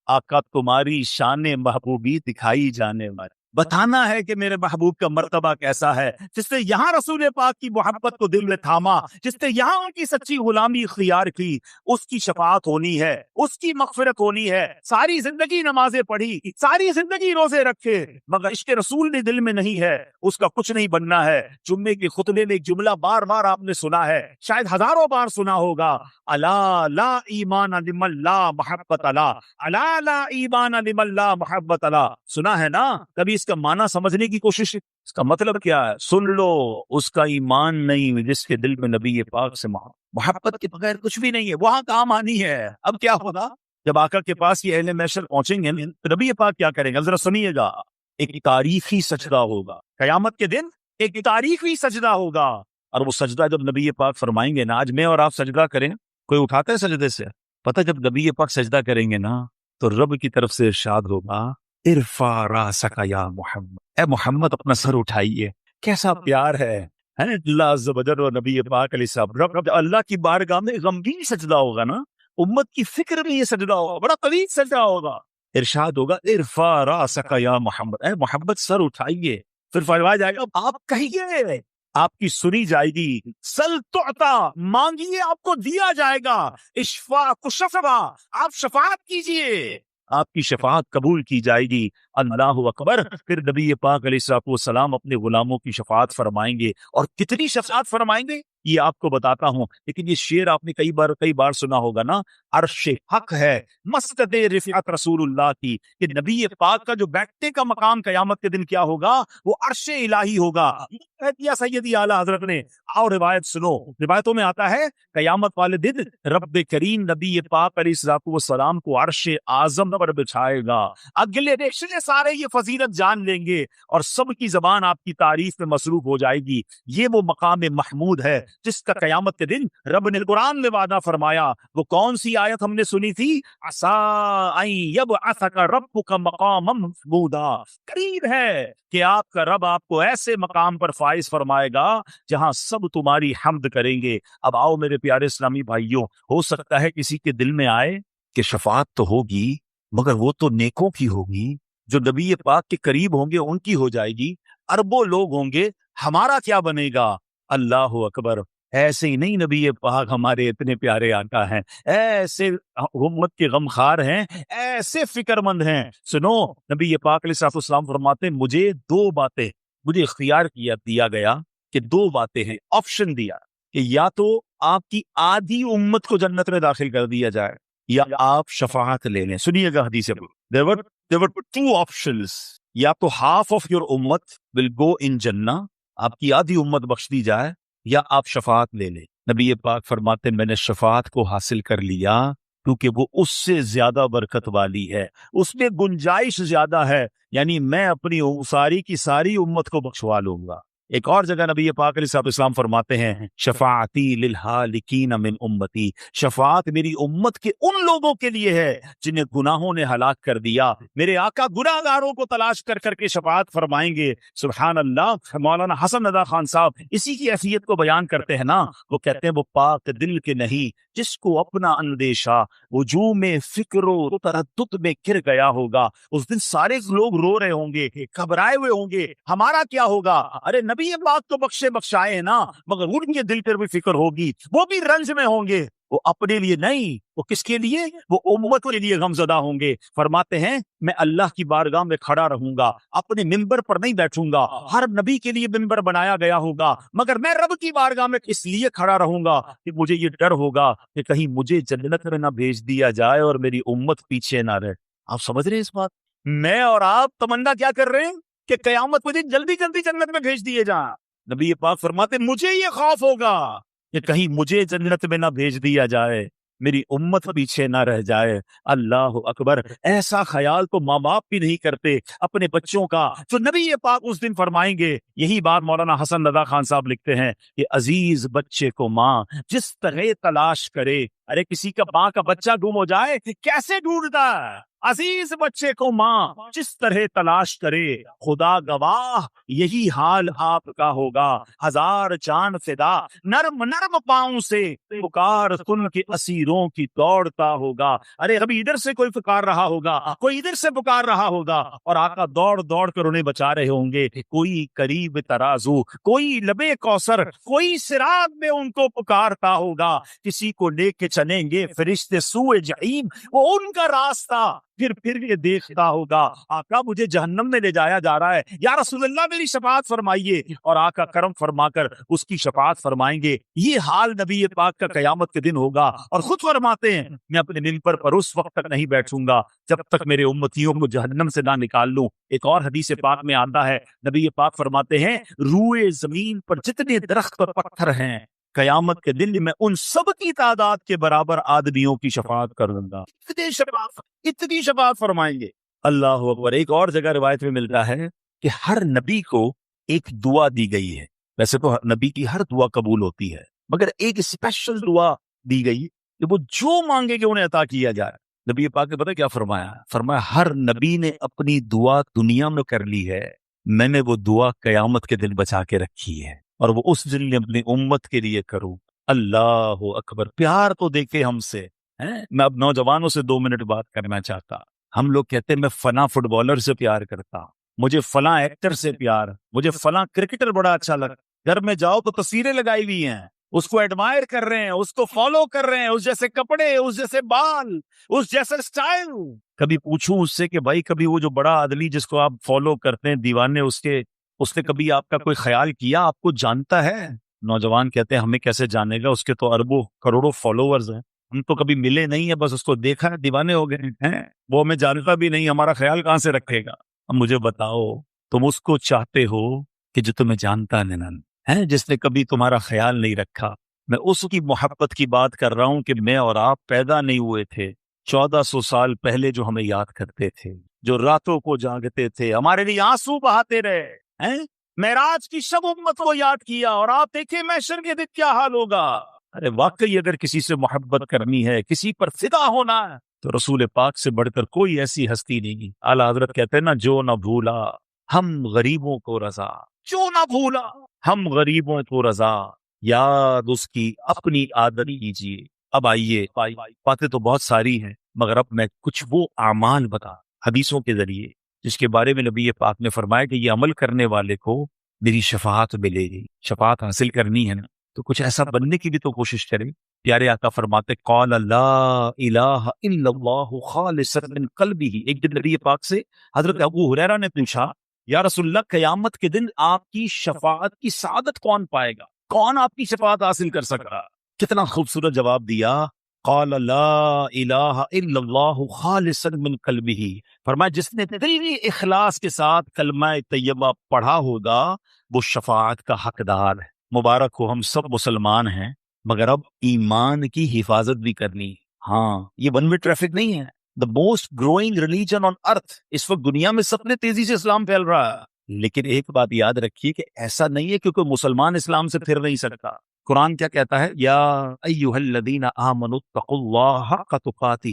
آقا تمہاری شان محبوبی دکھائی جانے والی، بتانا ہے کہ میرے محبوب کا مرتبہ کیسا ہے، جس نے یہاں رسول پاک کی محبت کو دل میں تھاما، جس نے یہاں ان کی سچی غلامی اختیار کی، اس کی شفاعت ہونی ہے، اس کی مغفرت ہونی ہے۔ ساری زندگی نمازیں پڑھی، ساری زندگی روزے رکھے، مگر عشق رسول نے دل میں نہیں ہے، اس کا کچھ نہیں بننا ہے۔ جمعے کے خطبے میں ایک جملہ بار بار آپ نے سنا ہے، شاید ہزاروں بار سنا ہوگا، الا لا ایمان لمن لا محبت لا، الا لا ایمان لمن لا محبت لا، سنا ہے نا؟ کبھی اس کا معنی سمجھنے کی کوشش، اس کا مطلب کیا ہے سن لو، اس کا ایمان نہیں جس کے دل میں نبی پاک سے محبت کے بغیر کچھ بھی نہیں ہے، وہاں کام آنی ہے۔ اب کیا ہوگا جب آقا کے پاس یہ اہل محشر پہنچیں گے تو نبی پاک کیا کریں گے؟ ذرا سنیے گا، ایک تاریخی سجدہ ہوگا قیامت کے دن، ایک تاریخی سجدہ ہوگا، اور وہ سجدہ جب نبی پاک فرمائیں گے نا، آج میں اور آپ سجدہ کریں، کوئی اٹھاتا ہے سجدے سے؟ پتہ جب نبی پاک سجدہ کریں گے نا تو رب کی طرف سے ارشاد ہوگا ارفع راسک یا محمد، اے محمد اپنا سر اٹھائیے۔ کیسا پیار ہے اللہ عز و جل اور نبی پاک علیہ السلام۔ رب اللہ کی بارگاہ میں غمگین سجدہ ہوگا نا، امت کی فکر میں یہ سجدہ ہوگا، بڑا طویل سجدہ ہوگا، ارشاد ہوگا ارفع راسک یا محمد، اے محمد سر اٹھائیے۔ پھر فرمایا جائے گا آپ کہیے، آپ کی سنی جائے گی، سل تعطا، مانگیے آپ کو دیا جائے گا، اشفاء کشفا، آپ شفاعت کیجئے، آپ کی شفاعت قبول کی جائے گی۔ اللہ اکبر۔ پھر نبی پاک علیہ السلام اپنے غلاموں کی شفاعت فرمائیں گے، اور کتنی شفاعت فرمائیں گے یہ آپ کو بتاتا ہوں، لیکن یہ شعر آپ نے کئی بار سنا ہوگا نا، عرش حق ہے مسجد رفعت رسول اللہ کی، کہ نبی پاک کا جو بیٹھنے کا مقام قیامت کے دن کیا ہوگا؟ وہ عرش الہی ہوگا۔ کہہ سیدی اعلیٰ حضرت نے، اور روایت سنو، روایتوں میں آتا ہے قیامت والے دن رب کریم نبی پاک علیہ السلام کو عرش اعظم پر بچھائے گا، اگلے رشتے سارے یہ فضیلت جان لیں گے اور سب کی زبان آپ کی تعریف میں مصروف ہو جائے گی. یہ وہ مقام محمود ہے جس کا قیامت کے دن رب نے قرآن میں وعدہ فرمایا. وہ کون سی آیت ہم نے سنی تھی؟ عسیٰ ان یبعثک ربک مقاما محمودا. قریب ہے کہ آپ کا رب آپ کو ایسے مقام پر فائز فرمائے گا جہاں سب تمہاری حمد کریں گے. اب آؤ میرے پیارے اسلامی بھائیوں، ہو سکتا ہے کسی کے دل میں آئے کہ شفاعت تو ہوگی مگر وہ تو نیکوں کی ہوگی، جو نبی پاک کے قریب ہوں گے ان کی ہو جائے گی. اربوں لوگ ہوں گے، ہمارا کیا بنے گا؟ اللہ اکبر. ایسے ہی نہیں، نبی پاک ہمارے اتنے پیارے آقا ہیں، ایسے امت کے غمخوار ہیں، ایسے فکر مند ہیں. سنو، نبی پاک علیہ الصلوۃ والسلام فرماتے ہیں مجھے دو باتیں، مجھے اختیار دیا گیا کہ دو باتیں ہیں، آپشن دیا کہ یا تو آپ کی آدھی امت کو جنت میں داخل کر دیا جائے یا آپ شفاعت لے لیں. سنیے گا حدیث میں there were two options. یا تو half of your امت will go in جنہ، آپ کی آدھی امت بخش دی جائے، یا آپ شفاعت لے لیں. نبی پاک فرماتے میں نے شفاعت کو حاصل کر لیا کیونکہ وہ اس سے زیادہ برکت والی ہے، اس میں گنجائش زیادہ ہے، یعنی میں اپنی ساری کی ساری امت کو بخشوا لوں گا. ایک اور جگہ نبی پاک علیہ الصلوۃ والسلام فرماتے ہیں شفاعتی للہالکین من امتی، شفاعت میری امت کے ان لوگوں کے لیے ہے جنہیں گناہوں نے ہلاک کر دیا. میرے آقا گناہ گاروں کو تلاش کر کر کے شفاعت فرمائیں گے. سبحان اللہ. مولانا حسن رضا خان صاحب اسی کی حیثیت کو بیان کرتے ہیں نا، وہ کہتے ہیں وہ پاک دل کے نہیں جس کو اپنا اندیشہ وجوہ میں فکر و تردد میں گر گیا ہوگا. اس دن سارے لوگ رو رہے ہوں گے، گھبرائے ہوئے ہوں گے، ہمارا کیا ہوگا؟ ارے نبی پاک تو بخشائے ہیں نا، مگر ان کے دل پر بھی فکر ہوگی، وہ بھی رنج میں ہوں گے. وہ اپنے لیے نہیں، وہ کس کے لیے؟ وہ امت کے لیے غمزدہ ہوں گے. فرماتے ہیں میں اللہ کی بارگاہ میں کھڑا رہوں گا، اپنے منبر پر نہیں بیٹھوں گا. ہر نبی کے لیے منبر بنایا گیا ہوگا، مگر میں رب کی بارگاہ میں اس لیے کھڑا رہوں گا کہ مجھے یہ ڈر ہوگا کہ کہیں مجھے جنت میں نہ بھیج دیا جائے اور میری امت پیچھے نہ رہے. آپ سمجھ رہے ہیں اس بات؟ میں اور آپ تمنا کیا کر رہے ہیں کہ قیامت مجھے جلدی جلدی جنت میں بھیج دیے جائیں. نبی پاک فرماتے مجھے یہ خوف ہوگا کہ کہیں مجھے جنت میں نہ بھیج دیا جائے، میری امت پیچھے نہ رہ جائے. اللہ اکبر. ایسا خیال تو ماں باپ بھی نہیں کرتے اپنے بچوں کا، جو نبی پاک اس دن فرمائیں گے. یہی بات مولانا حسن رضا خان صاحب لکھتے ہیں کہ عزیز بچے کو ماں جس طرح تلاش کرے. ارے کسی کا ماں کا بچہ گم ہو جائے کیسے ڈھونڈتا ہے؟ عزیز بچے کو ماں جس طرح تلاش کرے، خدا گواہ یہی حال آپ کا ہوگا. ہزار جان فدا نرم نرم پاؤں سے پکار سن کے اسیروں کی دوڑتا ہوگا. ارے ابھی ادھر سے کوئی پکار رہا ہوگا، کوئی ادھر سے پکار رہا ہوگا، اور آقا دوڑ دوڑ کر انہیں بچا رہے ہوں گے. کوئی قریب ترازو، کوئی لبے کوثر، کوئی صراط میں ان کو پکارتا ہوگا. کسی کو لے کے چلیں گے فرشتے سوئے جحیم، وہ ان کا راستہ پھر یہ دیکھتا ہوگا. آقا مجھے جہنم میں لے جایا جا رہا ہے، یا رسول اللہ میری شفاعت فرمائیے، اور آقا کرم فرما کر اس کی شفاعت فرمائیں گے. یہ حال نبی پاک کا قیامت کے دن ہوگا. اور خود فرماتے ہیں میں اپنے منبر پر اس وقت تک نہیں بیٹھوں گا جب تک میرے امتیوں کو جہنم سے نہ نکال لوں. ایک اور حدیث پاک میں آتا ہے نبی پاک فرماتے ہیں روئے زمین پر جتنے درخت اور پتھر ہیں، قیامت کے دن میں ان سب کی تعداد کے برابر آدمیوں کی شفاعت کروں گا. اتنی شفاعت فرمائیں گے. اللہ اکبر. ایک اور جگہ روایت میں ملتا ہے کہ ہر نبی کو ایک دعا دی گئی ہے. ویسے تو نبی کی ہر دعا قبول ہوتی ہے، مگر ایک اسپیشل دعا دی گئی کہ وہ جو مانگے کہ انہیں عطا کیا جائے. نبی پاک نے پتہ کیا فرمایا؟ فرمایا ہر نبی نے اپنی دعا دنیا میں کر لی ہے، میں نے وہ دعا قیامت کے دن بچا کے رکھی ہے، اور وہ اس دن اپنی امت کے لیے کروں. اللہ اکبر. پیار تو دیکھے ہم سے. میں اب نوجوانوں سے 2 منٹ بات کرنا چاہتا. ہم لوگ کہتے ہیں میں فلاں فٹ بالر سے پیار کرتا، مجھے فلاں ایکٹر سے پیار، مجھے فلاں کرکٹر بڑا اچھا لگتا. گھر میں جاؤ تو تصویریں لگائی ہوئی ہیں، اس کو ایڈمائر کر رہے ہیں، اس کو فالو کر رہے ہیں، اس جیسے کپڑے، اس جیسے بال، اس جیسے سٹائل. کبھی پوچھوں اس سے کہ بھائی کبھی وہ جو بڑا آدمی جس کو آپ فالو کرتے ہیں دیوانے، اس نے کبھی آپ کا کوئی خیال کیا؟ آپ کو جانتا ہے؟ نوجوان کہتے ہیں ہمیں کیسے جانے گا، اس کے تو اربوں کروڑوں فالوورز ہیں، ہم تو کبھی ملے نہیں ہیں، بس اس کو دیکھا ہے، دیوانے ہو گئے ہیں، وہ ہمیں جانتا بھی نہیں، ہمارا خیال کہاں سے رکھے گا؟ اب مجھے بتاؤ تم اس کو چاہتے ہو کہ جو تمہیں جانتا نہیں ہے، جس نے کبھی تمہارا خیال نہیں رکھا. میں اس کی محبت کی بات کر رہا ہوں کہ میں اور آپ پیدا نہیں ہوئے تھے 1400 سال پہلے جو ہمیں یاد کرتے تھے. جو راتوں کو جاگتے تھے، ہمارے لیے آنسو بہاتے رہے ہیں، معراج کی شب امت کو یاد کیا، اور آپ دیکھیں محشر کے دن کیا حال ہوگا۔ ارے واقعی اگر کسی سے محبت کرنی ہے، کسی پر فدا ہونا ہے، تو رسول پاک سے بڑھ کر کوئی ایسی ہستی نہیں۔ اعلیٰ حضرت کہتے ہیں نا، جو نہ بھولا ہم غریبوں کو رضا، جو نہ بھولا ہم غریبوں کو رضا، یاد اس کی اپنی عادت کیجیے۔ اب آئیے، باتیں تو بہت ساری ہیں، مگر اب میں کچھ وہ اعمال بتا حدیثوں کے ذریعے جس کے بارے میں نبی پاک نے فرمایا کہ یہ عمل کرنے والے کو میری شفاعت ملے گی۔ شفاعت حاصل کرنی ہے نا، تو کچھ ایسا بننے کی بھی تو کوشش کریں۔ پیارے آقا فرماتے قال لا الہ الا اللہ خالصا من قلبہ۔ ایک دن نبی پاک سے حضرت ابو ہریرہ نے پوچھا، یا رسول اللہ، قیامت کے دن آپ کی شفاعت کی سعادت کون پائے گا؟ کون آپ کی شفاعت حاصل کر سکتا؟ کتنا خوبصورت جواب دیا، قال لا الہ الا اللہ خالصا من قلبہ۔ فرمایا جس نے دلی اخلاص کے ساتھ کلمہ طیبہ پڑھا ہوگا وہ شفاعت کا حقدار ہے۔ مبارک ہو، ہم سب مسلمان ہیں، مگر اب ایمان کی حفاظت بھی کرنی ہے۔ ہاں، یہ ون وے ٹریفک نہیں ہے۔ The most growing religion on earth, اس وقت دنیا میں سب نے تیزی سے اسلام پھیل رہا ہے، لیکن ایک بات یاد رکھیے کہ ایسا نہیں ہے کہ کوئی مسلمان اسلام سے پھر نہیں سکتا۔ قرآن کیا کہتا ہے؟ یا ایھا الذین آمنوا اتقوا اللہ حق تقاتہ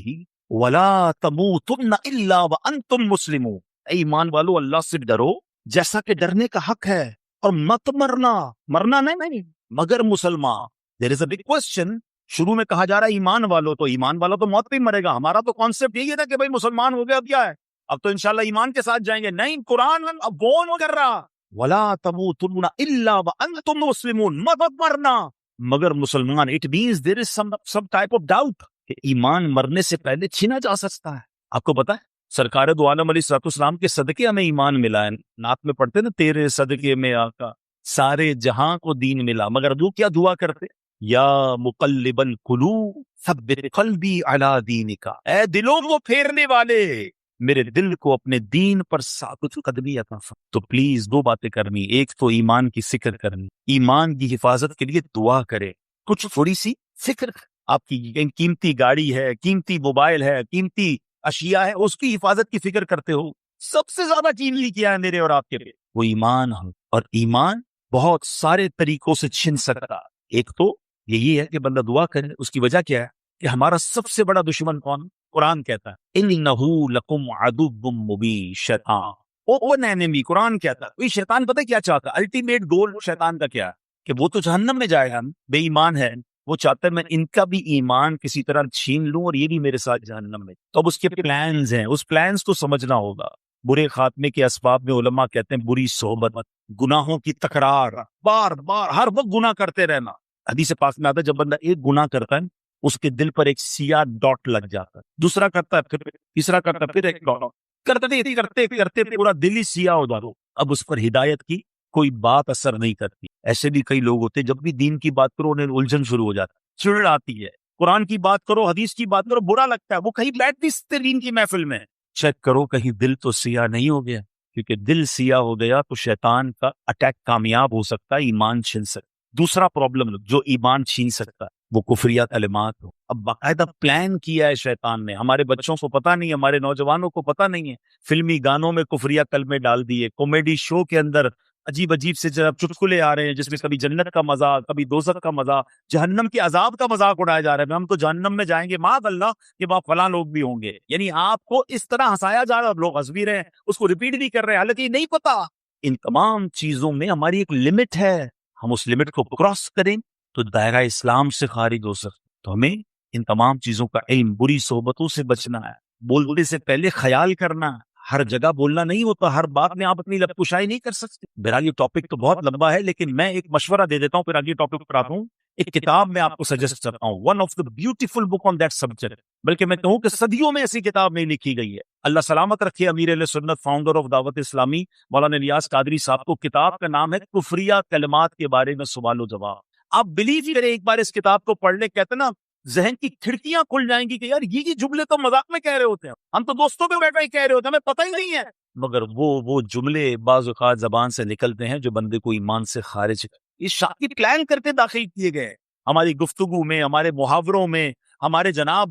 ولا تموتن الا وانتم مسلمون۔ اے ایمان والو، اللہ سے ڈرو جیسا کہ ڈرنے کا حق ہے، اور مت مرنا نہیں مگر مسلمان۔ دیر از اے بگ کوسچن۔ شروع میں کہا جا رہا ہے ایمان والو، تو ایمان والا تو موت پہ مرے گا۔ ہمارا تو کانسیپٹ یہی تھا کہ بھائی مسلمان ہو گیا، اب کیا ہے، اب تو انشاءاللہ ایمان کے ساتھ جائیں گے۔ نہیں، قرآن اب وارن کر رہا، ولا تموتن الا وانتم مسلمون، مت مرنا مگر مسلمان۔ It means there is some type of doubt کہ ایمان مرنے سے پہلے چھینا جا سکتا ہے۔ آپ کو پتا ہے سرکار دو عالم علیہ الصلوۃ والسلام کے صدقے ہمیں ایمان ملا ہے۔ نعت میں پڑھتے نا، تیرے صدقے میں آقا سارے جہاں کو دین ملا، مگر وہ کیا دعا کرتے؟ یا مقلب القلوب ثبت قلبی علی دینک، اے دلوں کو پھیرنے والے، میرے دل کو اپنے دین پر ثابت قدمی عطا فرما۔ تو پلیز دو باتیں کرنی، ایک تو ایمان کی فکر کرنی، ایمان کی حفاظت کے لیے دعا کرے، کچھ تھوڑی سی فکر۔ آپ کی قیمتی گاڑی ہے، قیمتی موبائل ہے، قیمتی اشیاء ہے، اس کی حفاظت کی فکر کرتے ہو۔ سب سے زیادہ قیمتی کیا ہے میرے اور آپ کے لیے؟ وہ ایمان ہو، اور ایمان بہت سارے طریقوں سے چھن سکتا۔ ایک تو یہی ہے کہ بندہ دعا کرے۔ اس کی وجہ کیا ہے کہ ہمارا سب سے بڑا دشمن کون؟ قرآن کہتا ہے اِنَّهُ لَكُمْ عَدُوٌّ مُّبِينٌ، شیطان اوپن اینمی۔ قرآن کہتا ہے شیطان پتہ کیا چاہتا ہے؟ الٹیمیٹ گول شیطان کا کیا ہے کہ وہ تو جہنم میں جائے گا، بے ایمان ہے، وہ چاہتا ہے میں ان کا بھی ایمان کسی طرح چھین لوں اور یہ بھی میرے ساتھ جہنم میں۔ تو اب اس کے پلانز ہیں، اس پلانز کو سمجھنا ہوگا۔ برے خاتمے کے اسباب میں علماء کہتے ہیں بری صحبت، گناہوں کی تکرار، بار بار ہر وقت گناہ کرتے رہنا۔ حدیث پاک میں آتا ہے جب بندہ ایک گناہ کرتا ہے اس کے دل پر ایک سیاہ ڈاٹ لگ جاتا ہے، دوسرا کرتا ہے، پھر تیسرا کرتا ہے، پھر ایک ڈاٹ، کرتے کرتے کرتے پورا دل ہی سیاہ ہو جاتا۔ اب اس پر ہدایت کی کوئی بات اثر نہیں کرتی۔ ایسے بھی کئی لوگ ہوتے جب بھی دین کی بات کرو انہیں الجھن شروع ہو جاتا ہے، چڑ آتی ہے۔ قرآن کی بات کرو، حدیث کی بات کرو، برا لگتا ہے، وہ کہیں بیٹھ بھی دین کی محفل میں، چیک کرو کہیں دل تو سیاہ نہیں ہو گیا، کیونکہ دل سیاہ ہو گیا تو شیطان کا اٹیک کامیاب ہو سکتا ہے، ایمان چھین سکتا ہے۔ دوسرا پرابلم جو ایمان چھین سکتا ہے وہ کفریہ کلمات ہو۔ اب باقاعدہ پلان کیا ہے شیطان نے، ہمارے بچوں کو پتہ نہیں، ہمارے نوجوانوں کو پتہ نہیں ہے، فلمی گانوں میں کفریہ کلمے ڈال دیے، کامیڈی شو کے اندر عجیب عجیب سے چٹکلے آ رہے ہیں جس میں کبھی جنت کا مذاق، کبھی دوزخ کا مذاق، جہنم کے عذاب کا مذاق اڑایا جا رہا ہے، ہم تو جہنم میں جائیں گے، معاذ اللہ کہ وہاں فلاں لوگ بھی ہوں گے۔ یعنی آپ کو اس طرح ہنسایا جا رہا ہے اور لوگ ہنس بھی رہے ہیں، اس کو ریپیٹ بھی کر رہے ہیں، حالانکہ یہ نہیں پتا۔ ان تمام چیزوں میں ہماری ایک لمٹ ہے، ہم اس لمٹ کو کراس کریں تو دائرہ اسلام سے خارج ہو سکتے۔ تو ہمیں ان تمام چیزوں کا علم، بری صحبتوں سے بچنا ہے، بولنے سے پہلے خیال کرنا ہے، ہر جگہ بولنا نہیں ہوتا، ہر بات میں آپ اپنی لب کشائی نہیں کر سکتے۔ بہرحال یہ ٹاپک تو بہت لمبا ہے، لیکن میں ایک مشورہ دے دیتا ہوں، پھر آگے ٹاپک پر آتا ہوں۔ ایک کتاب میں آپ کو سجیسٹ کرتا ہوں، one of the beautiful book on that subject, بلکہ میں کہوں کہ صدیوں میں ایسی کتاب نہیں لکھی گئی ہے۔ اللہ سلامت رکھے امیر اہل سنت، فاؤنڈر آف دعوت اسلامی مولانا الیاس قادری صاحب کو، کتاب کا نام ہے کفریہ کلمات کے بارے میں سوال و جواب۔ آپ بلیو کریں، ایک بار اس کتاب کو پڑھ لیں، کہتے نا ذہن کی کھڑکیاں کھل جائیں گی کہ یار یہ جملے تو مذاق میں کہہ رہے ہوتے ہیں، ہم تو دوستوں پہ بیٹھ کے کہہ رہے ہوتے ہیں، ہمیں پتہ ہی نہیں ہے، مگر وہ جملے بعض اوقات زبان سے نکلتے ہیں جو بندے کو ایمان سے خارج ہے۔ یہ شاکی پلان کرتے داخل کیے گئے ہماری گفتگو میں، ہمارے محاوروں میں، ہمارے جناب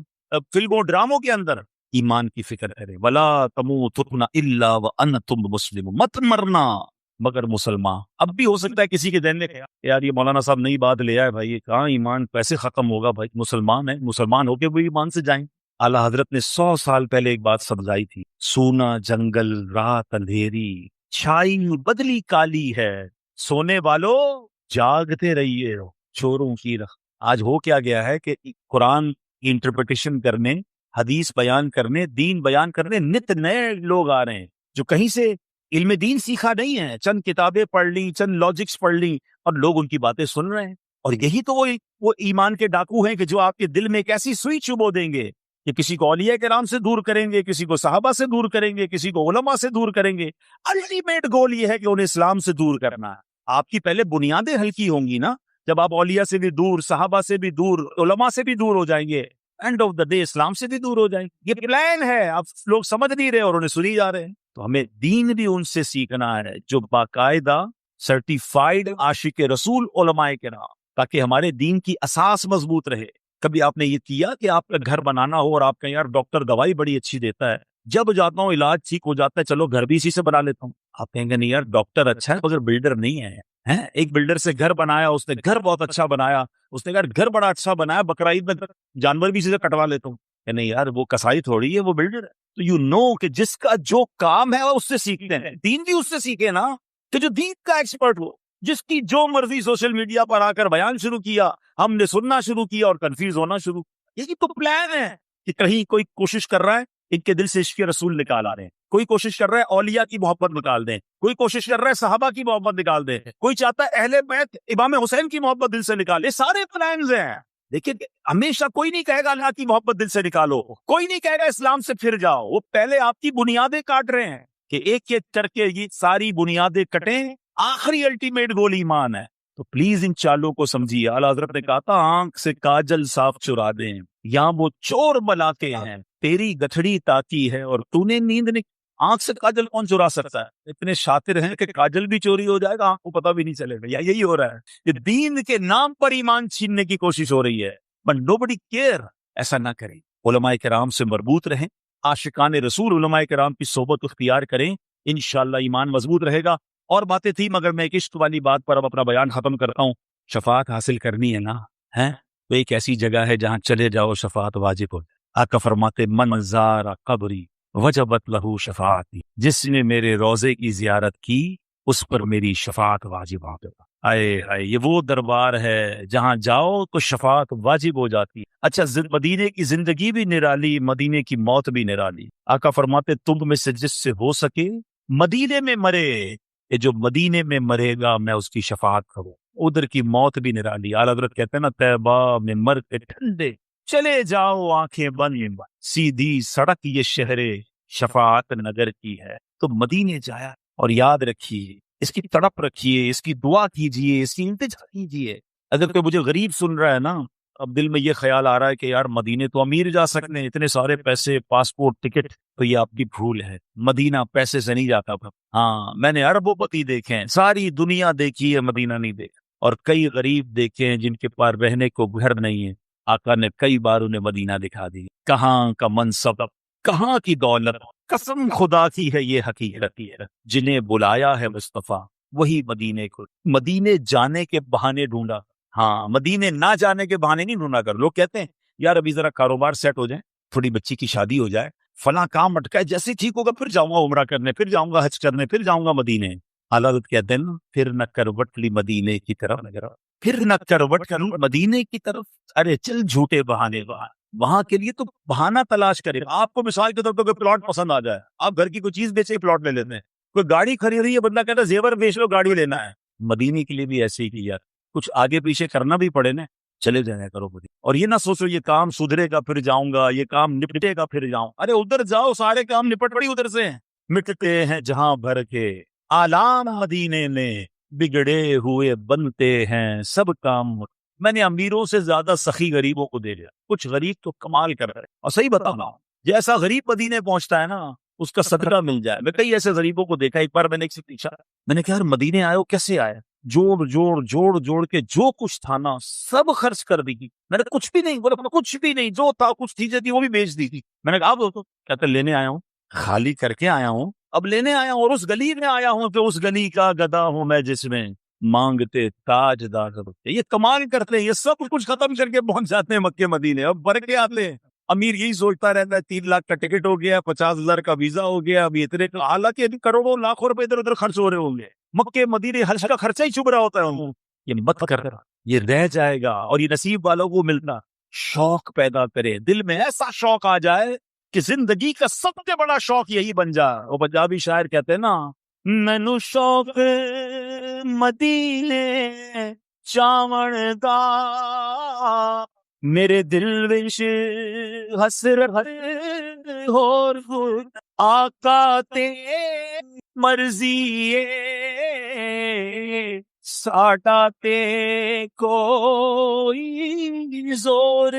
فلموں ڈراموں کے اندر۔ ایمان کی فکر کرے، ولا تموتن الا وانتم مسلمون، مت مرنا مگر مسلمان۔ اب بھی ہو سکتا ہے کسی کے ذہن میں یار یہ مولانا صاحب نئی بات لے آئے بھائی، کہاں ایمان کیسے ختم ہوگا بھائی، مسلمان ہے، مسلمان ہو کے وہ ایمان سے جائیں۔ اعلیٰ حضرت نے 100 سال پہلے ایک بات سمجھائی تھی، سونا جنگل رات اندھیری، چھائی بدلی کالی ہے، سونے والوں جاگتے رہیے ہو چوروں کی رخ۔ آج ہو کیا گیا ہے کہ قرآن کی انٹرپریٹیشن کرنے، حدیث بیان کرنے، دین بیان کرنے نت نئے لوگ آ رہے ہیں جو کہیں سے علم دین سیکھا نہیں ہے، چند کتابیں پڑھ لی، چند لاجکس پڑھ لی، اور لوگ ان کی باتیں سن رہے ہیں۔ اور یہی تو وہ ایمان کے ڈاکو ہیں کہ جو آپ کے دل میں ایک ایسی سوئی چبو دیں گے کہ کسی کو اولیاء کرام سے دور کریں گے، کسی کو صحابہ سے دور کریں گے، کسی کو علماء سے دور کریں گے۔ الٹیمیٹ گول یہ ہے کہ انہیں اسلام سے دور کرنا ہے۔ آپ کی پہلے بنیادیں ہلکی ہوں گی نا، جب آپ اولیاء سے بھی دور، صحابہ سے بھی دور، علماء سے بھی دور ہو جائیں گے، اینڈ آف دا ڈے اسلام سے بھی دور ہو جائیں گے۔ یہ پلان ہے، اب لوگ سمجھ نہیں رہے اور انہیں سنی جا رہے ہیں۔ تو ہمیں دین بھی ان سے سیکھنا ہے جو باقاعدہ سرٹیفائیڈ عاشق رسول علماء کرام، تاکہ ہمارے دین کی اساس مضبوط رہے۔ کبھی آپ نے یہ کیا کہ آپ کا گھر بنانا ہو اور آپ کہیں یار ڈاکٹر دوائی بڑی اچھی دیتا ہے، جب جاتا ہوں علاج ٹھیک ہو جاتا ہے، چلو گھر بھی اسی سے بنا لیتا ہوں۔ آپ کہیں گے نہیں یار ڈاکٹر اچھا ہے مگر بلڈر نہیں ہے۔ ایک بلڈر سے گھر بنایا، اس نے گھر بہت اچھا بنایا، اس نے کہا گھر بڑا اچھا بنایا، بقرعید میں جانور بھی اسی سے کٹوا لیتا ہوں۔ کہ نہیں یار وہ کسائی تھوڑی ہے، وہ بلڈر ہے۔ تو یو نو کہ جس کا جو کام ہے وہ اس سے سیکھتے ہیں، دین بھی اس سے سیکھے نا، کہ جو دین کا ایکسپرٹ ہو، جس کی جو مرضی سوشل میڈیا پر آ کر بیان شروع کیا، ہم نے سننا شروع کیا اور کنفیوز ہونا شروع۔ یہی تو پلان ہے کہ کہیں کوئی کوشش کر رہا ہے ان کے دل سے عشق رسول نکال آ رہے ہیں، کوئی کوشش کر رہا ہے اولیاء کی محبت نکال دیں، کوئی کوشش کر رہا ہے صحابہ کی محبت نکال دیں، کوئی چاہتا ہے اہل بیت امام حسین کی محبت دل سے نکالے۔ سارے پلانز ہیں۔ دیکھیں ہمیشہ کوئی نہیں کہے گا اللہ کی محبت دل سے نکالو، کوئی نہیں کہے گا اسلام سے پھر جاؤ، وہ پہلے آپ کی بنیادیں کاٹ رہے ہیں کہ ایک ایک کر کے یہ ساری بنیادیں کٹیں، آخری الٹیمیٹ گول ایمان ہے۔ تو پلیز ان چالوں کو سمجھیے۔ اعلیٰ حضرت نے کہا تھا آنکھ سے کاجل صاف چرا دیں، یہاں وہ چور ملاتے ہیں، تیری گٹھڑی تاکی ہے اور تو نے نیند نہیں۔ آنکھ سے کاجل کون چرا سکتا ہے؟ اتنے شاطر ہیں کہ کاجل بھی چوری ہو جائے گا، آنکھ کو پتہ بھی نہیں چلے گا۔ یا یہی ہو رہا ہے کہ دین کے نام پر ایمان چھیننے کی کوشش ہو رہی ہے، بٹ نوبڈی کیئر۔ ایسا نہ کریں، علماء کرام سے مربوط رہیں، عاشقان رسول علماء کرام کی صحبت اختیار کریں، انشاءاللہ ایمان مضبوط رہے گا۔ اور باتیں تھی مگر میں ایک عشق والی بات پر اب اپنا بیان ختم کرتا ہوں۔ شفاعت حاصل کرنی ہے نا، تو ایک ایسی جگہ ہے جہاں چلے جاؤ شفاعت واجب ہو جائے۔ آقا فرماتے من زار قبری وجبت لہو شفاعتی، جس نے میرے روضے کی زیارت کی اس پر میری شفاعت واجب ہو گئی۔ آئے آئے، یہ وہ دربار ہے جہاں جاؤ تو شفاعت واجب ہو جاتی۔ اچھا مدینے کی زندگی بھی نرالی، مدینے کی موت بھی نرالی۔ آقا فرماتے تم میں سے جس سے ہو سکے مدینے میں مرے، کہ جو مدینے میں مرے گا میں اس کی شفاعت کروں، ادھر کی موت بھی نرالی۔ اعلیٰ حضرت کہتے ہیں نا طیبہ میں مر کے ٹھنڈے چلے جاؤ آنکھیں بند، سیدھی سڑک یہ شہر شفاعت نگر کی ہے۔ تو مدینے جایا اور یاد رکھیے، اس کی تڑپ رکھیے، اس کی دعا کیجئے، اس کی التجا کیجئے۔ اگر کوئی مجھے غریب سن رہا ہے نا، اب دل میں یہ خیال آ رہا ہے کہ یار مدینے تو امیر جا سکتے ہیں، اتنے سارے پیسے، پاسپورٹ، ٹکٹ، تو یہ آپ کی بھول ہے۔ مدینہ پیسے سے نہیں جاتا۔ ہاں میں نے اربوں پتی دیکھے ہیں، ساری دنیا دیکھی ہے، مدینہ نہیں دیکھا۔ اور کئی غریب دیکھے ہیں جن کے پاس رہنے کو گھر نہیں ہے، آقا نے کئی بار انہیں مدینہ دکھا دی۔ کہاں کا منصب، کہاں کی دولت، قسم خدا کی ہے یہ حقیقت ہے، جنہیں بلایا ہے مصطفیٰ وہی مدینے کو، مدینے جانے کے بہانے ڈھونڈا۔ ہاں مدینے نہ جانے کے بہانے نہیں ڈھونڈا کر۔ لوگ کہتے ہیں یار ابھی ذرا کاروبار سیٹ ہو جائے، تھوڑی بچی کی شادی ہو جائے، فلاں کام اٹکا ہے، جیسے ٹھیک ہوگا پھر جاؤں گا عمرہ کرنے، پھر جاؤں گا حج کرنے، پھر جاؤں گا مدینے۔ اعلیٰ حضرت کہتے ہیں نا پھر نہ کروٹ لی مدینے کی طرف، پھر نہ کروٹ کروں مدینے کی طرف۔ ارے چل جھوٹے بہانے، وہاں کے لیے تو بہانہ تلاش کرے۔ آپ کو مثال کے طور پر کوئی پلاٹ پسند آ جائے، آپ گھر کی کوئی چیز بیچے پلاٹ لے لیتے ہیں، کوئی گاڑی خریدی ہے، بندہ کہتا ہے زیور بیچ لو گاڑی لینا ہے۔ مدینے کے لیے بھی ایسے ہی کیا، کچھ آگے پیچھے کرنا بھی پڑے نا، چلے جایا کرو مدینے۔ اور یہ نہ سوچو یہ کام سدھرے گا پھر جاؤں گا، یہ کام نپٹے گا پھر جاؤں۔ ارے ادھر جاؤ، سارے کام نپٹ پڑی ادھر سے ہیں، مٹتے ہیں جہاں بھر کے آلام مدینے میں، بگڑے ہوئے بنتے ہیں سب کام۔ میں نے امیروں سے زیادہ سخی غریبوں کو دے دیا، کچھ غریب تو کمال کر رہے۔ اور صحیح بتانا، جیسا غریب مدینے پہنچتا ہے نا اس کا صدقہ مل جائے۔ میں کئی ایسے غریبوں کو دیکھا، ایک بار میں نے ایک سے پوچھا، میں نے کہا یار مدینے آئے ہو کیسے آئے؟ جوڑ کے جو کچھ تھا نا سب خرچ کر دی تھی. میں نے کچھ بھی نہیں بولا, کچھ بھی نہیں, جو تھا کچھ چیزیں تھی وہ بھی بیچ دی تھی. میں نے کہا آپ تو کہتے لینے آیا ہوں, خالی کر کے آیا ہوں, اب لینے آیا ہوں, اور اس گلی میں آیا ہوں کہ اس گلی کا گدھا ہوں میں جس میں مانگتے تاجدار. یہ کمال کرتے ہیں, یہ سب کچھ ختم کر کے پہنچ جاتے ہیں مکے مدینے. اب برکے آتے ہیں. امیر یہی سوچتا رہتا ہے 3 لاکھ کا ٹکٹ ہو گیا, 50,000 کا ویزا ہو گیا, اب اتنے, حالانکہ ابھی کروڑوں لاکھوں روپے ادھر ادھر خرچ ہو رہے ہوں گے. مکے مدینے ہر کا خرچہ ہی چھپ رہا ہوتا ہے. یہ مت کر, یہ رہ جائے گا. اور یہ نصیب والوں کو ملنا. شوق پیدا کرے, دل میں ایسا شوق آ جائے کہ زندگی کا سب سے بڑا شوق یہی بن جائے. وہ پنجابی شاعر کہتے ہیں نا, مینو شوق مدینے چاون دا, میرے دل وچ حسرت ہور آقا تے مرضی اے, ساڈا تے کوئی زور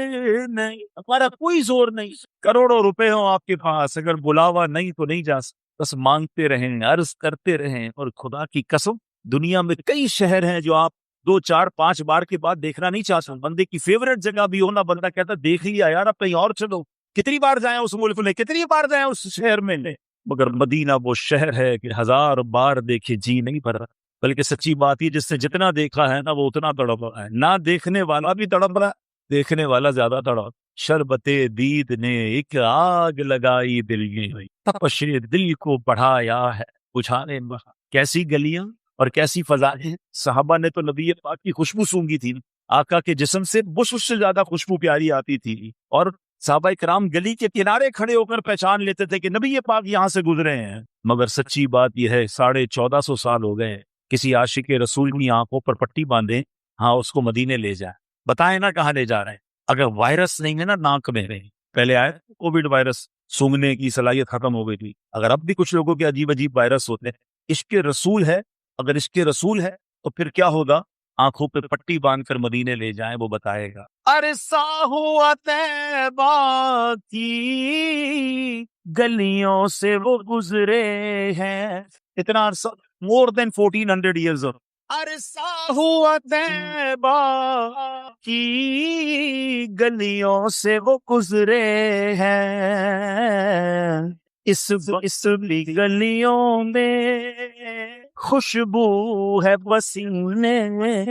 نہیں, ہمارا کوئی زور نہیں. کروڑوں روپے ہوں آپ کے پاس, اگر بلاوا نہیں تو نہیں جا سکتے. بس مانگتے رہیں, عرض کرتے رہیں. اور خدا کی قسم دنیا میں کئی شہر ہیں جو آپ 2 4 5 بار کے بعد دیکھنا نہیں چاہتے. بندے کی فیوریٹ جگہ بھی ہونا, بندہ کہتا دیکھ لیا یار اب کہیں اور چلو. کتنی بار جائیں اس ملک میں, کتنی بار جائیں اس شہر میں, مگر مدینہ وہ شہر ہے کہ 1000 بار دیکھے جی نہیں بھر رہا. بلکہ سچی بات یہ, جس نے جتنا دیکھا ہے نا وہ اتنا تڑپ رہا ہے. نہ دیکھنے والا بھی تڑپ رہا, دیکھنے والا زیادہ تڑپ. شربت دید نے ایک آگ لگائی دل میں, تپش دل کو بڑھایا ہے بجھانے. کیسی گلیاں اور کیسی فضائیں. صحابہ نے تو نبی پاک کی خوشبو سونگھی تھی, آقا کے جسم سے بش سے زیادہ خوشبو پیاری آتی تھی. اور صحابہ کرام گلی کے کنارے کھڑے ہو کر پہچان لیتے تھے کہ نبی پاک یہاں سے گزرے ہیں. مگر سچی بات یہ ہے 1450 سال ہو گئے, کسی عاشق رسول کی آنکھوں پر پٹی باندھے, ہاں اس کو مدینے لے جائیں, بتائیں نا کہاں لے جا رہے ہیں. اگر وائرس نہیں ہے نا ناک میں, پہلے آئے کووڈ وائرس, سونگنے کی صلاحیت ختم ہو گئی تھی. اگر اب بھی کچھ لوگوں کے عجیب عجیب وائرس ہوتے ہیں, عشق رسول ہے. اگر عشق رسول ہے تو پھر کیا ہوگا, آنکھوں پہ پٹی باندھ کر مدینے لے جائیں, وہ بتائے گا. عرصہ ہوا طیبہ کی گلیوں سے وہ گزرے ہیں, اتنا عرصہ, more than 1400 years. عرصہ ہوا طیبہ کی گلیوں سے وہ گزرے ہیں, اس گلیوں میں خوشبو ہے پسینے میں.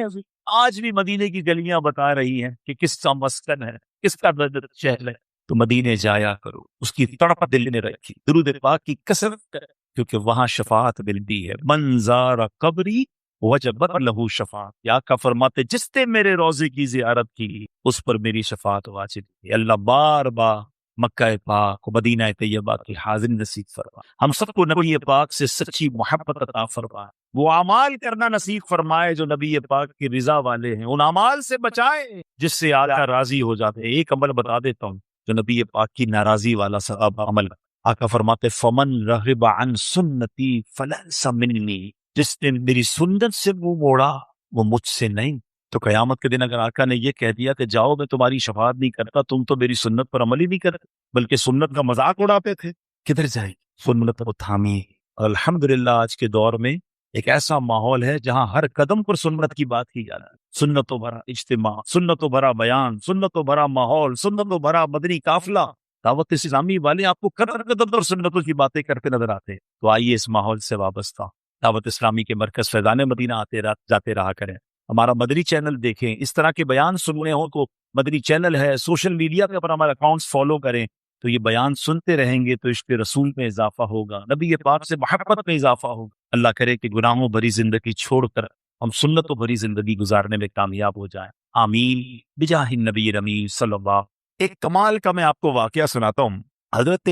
آج بھی مدینے کی گلیاں بتا رہی ہیں کہ کس کا مسکن ہے, کس کا شہر ہے. تو مدینے جایا کرو, اس کی تڑپ دل نے رکھی, درود پاک کی کثرت کرے, کیونکہ وہاں شفاعت ملتی ہے. من زار قبری وجبت لہو شفاعت. یا کا فرماتے جس نے میرے روضے کی زیارت کی اس پر میری شفاعت واجب ہے. اللہ بار بار مکہ پاک مدینہ طیبہ کی حاضر نصیب فرما. ہم سب کو نبی پاک سے سچی محبت عطا فرما, وہ اعمال کرنا نصیب فرمائے جو نبی پاک کی رضا والے ہیں. ان اعمال سے بچائے جس سے آقا راضی ہو جاتے ہیں. ایک عمل بتا دیتا ہوں جو نبی پاک کی ناراضی والا سب عمل. آقا فرماتے فمن رغب عن سنتی فلیس منی, جس نے میری سنت سے منہ موڑا وہ مجھ سے نہیں. تو قیامت کے دن اگر آقا نے یہ کہہ دیا کہ جاؤ میں تمہاری شفاعت نہیں کرتا, تم تو میری سنت پر عمل ہی نہیں کرتے بلکہ سنت کا مذاق اڑاتے تھے, کدھر جائے سنت کو تھامی. الحمدللہ آج کے دور میں ایک ایسا ماحول ہے جہاں ہر قدم پر سنت کی بات کی جا رہا ہے. سنتوں بھرا اجتماع, سنتوں بھرا بیان, سنتوں بھرا ماحول, سنتوں بھرا مدنی قافلہ. دعوت اسلامی والے آپ کو قدر قدر اور سنتوں کی باتیں کرتے نظر آتے ہیں. تو آئیے اس ماحول سے وابستہ دعوت اسلامی کے مرکز فیضان مدینہ جاتے رہا کریں. ہمارا مدنی چینل دیکھیں, اس طرح کے بیان سننے ہوں تو مدنی چینل ہے, سوشل میڈیا پہ ہمارا اکاؤنٹس فالو کریں. تو یہ بیان سنتے رہیں گے تو عشق رسول میں اضافہ ہوگا, نبی پاک سے محبت میں اضافہ ہوگا. اللہ کرے کہ گناہوں بھری زندگی چھوڑ کر ہم سنتوں بھری زندگی گزارنے میں کامیاب ہو جائیں. آمین بجاہ النبی الامین صلی اللہ. ایک کمال کا میں آپ کو واقعہ سناتا ہوں, حضرت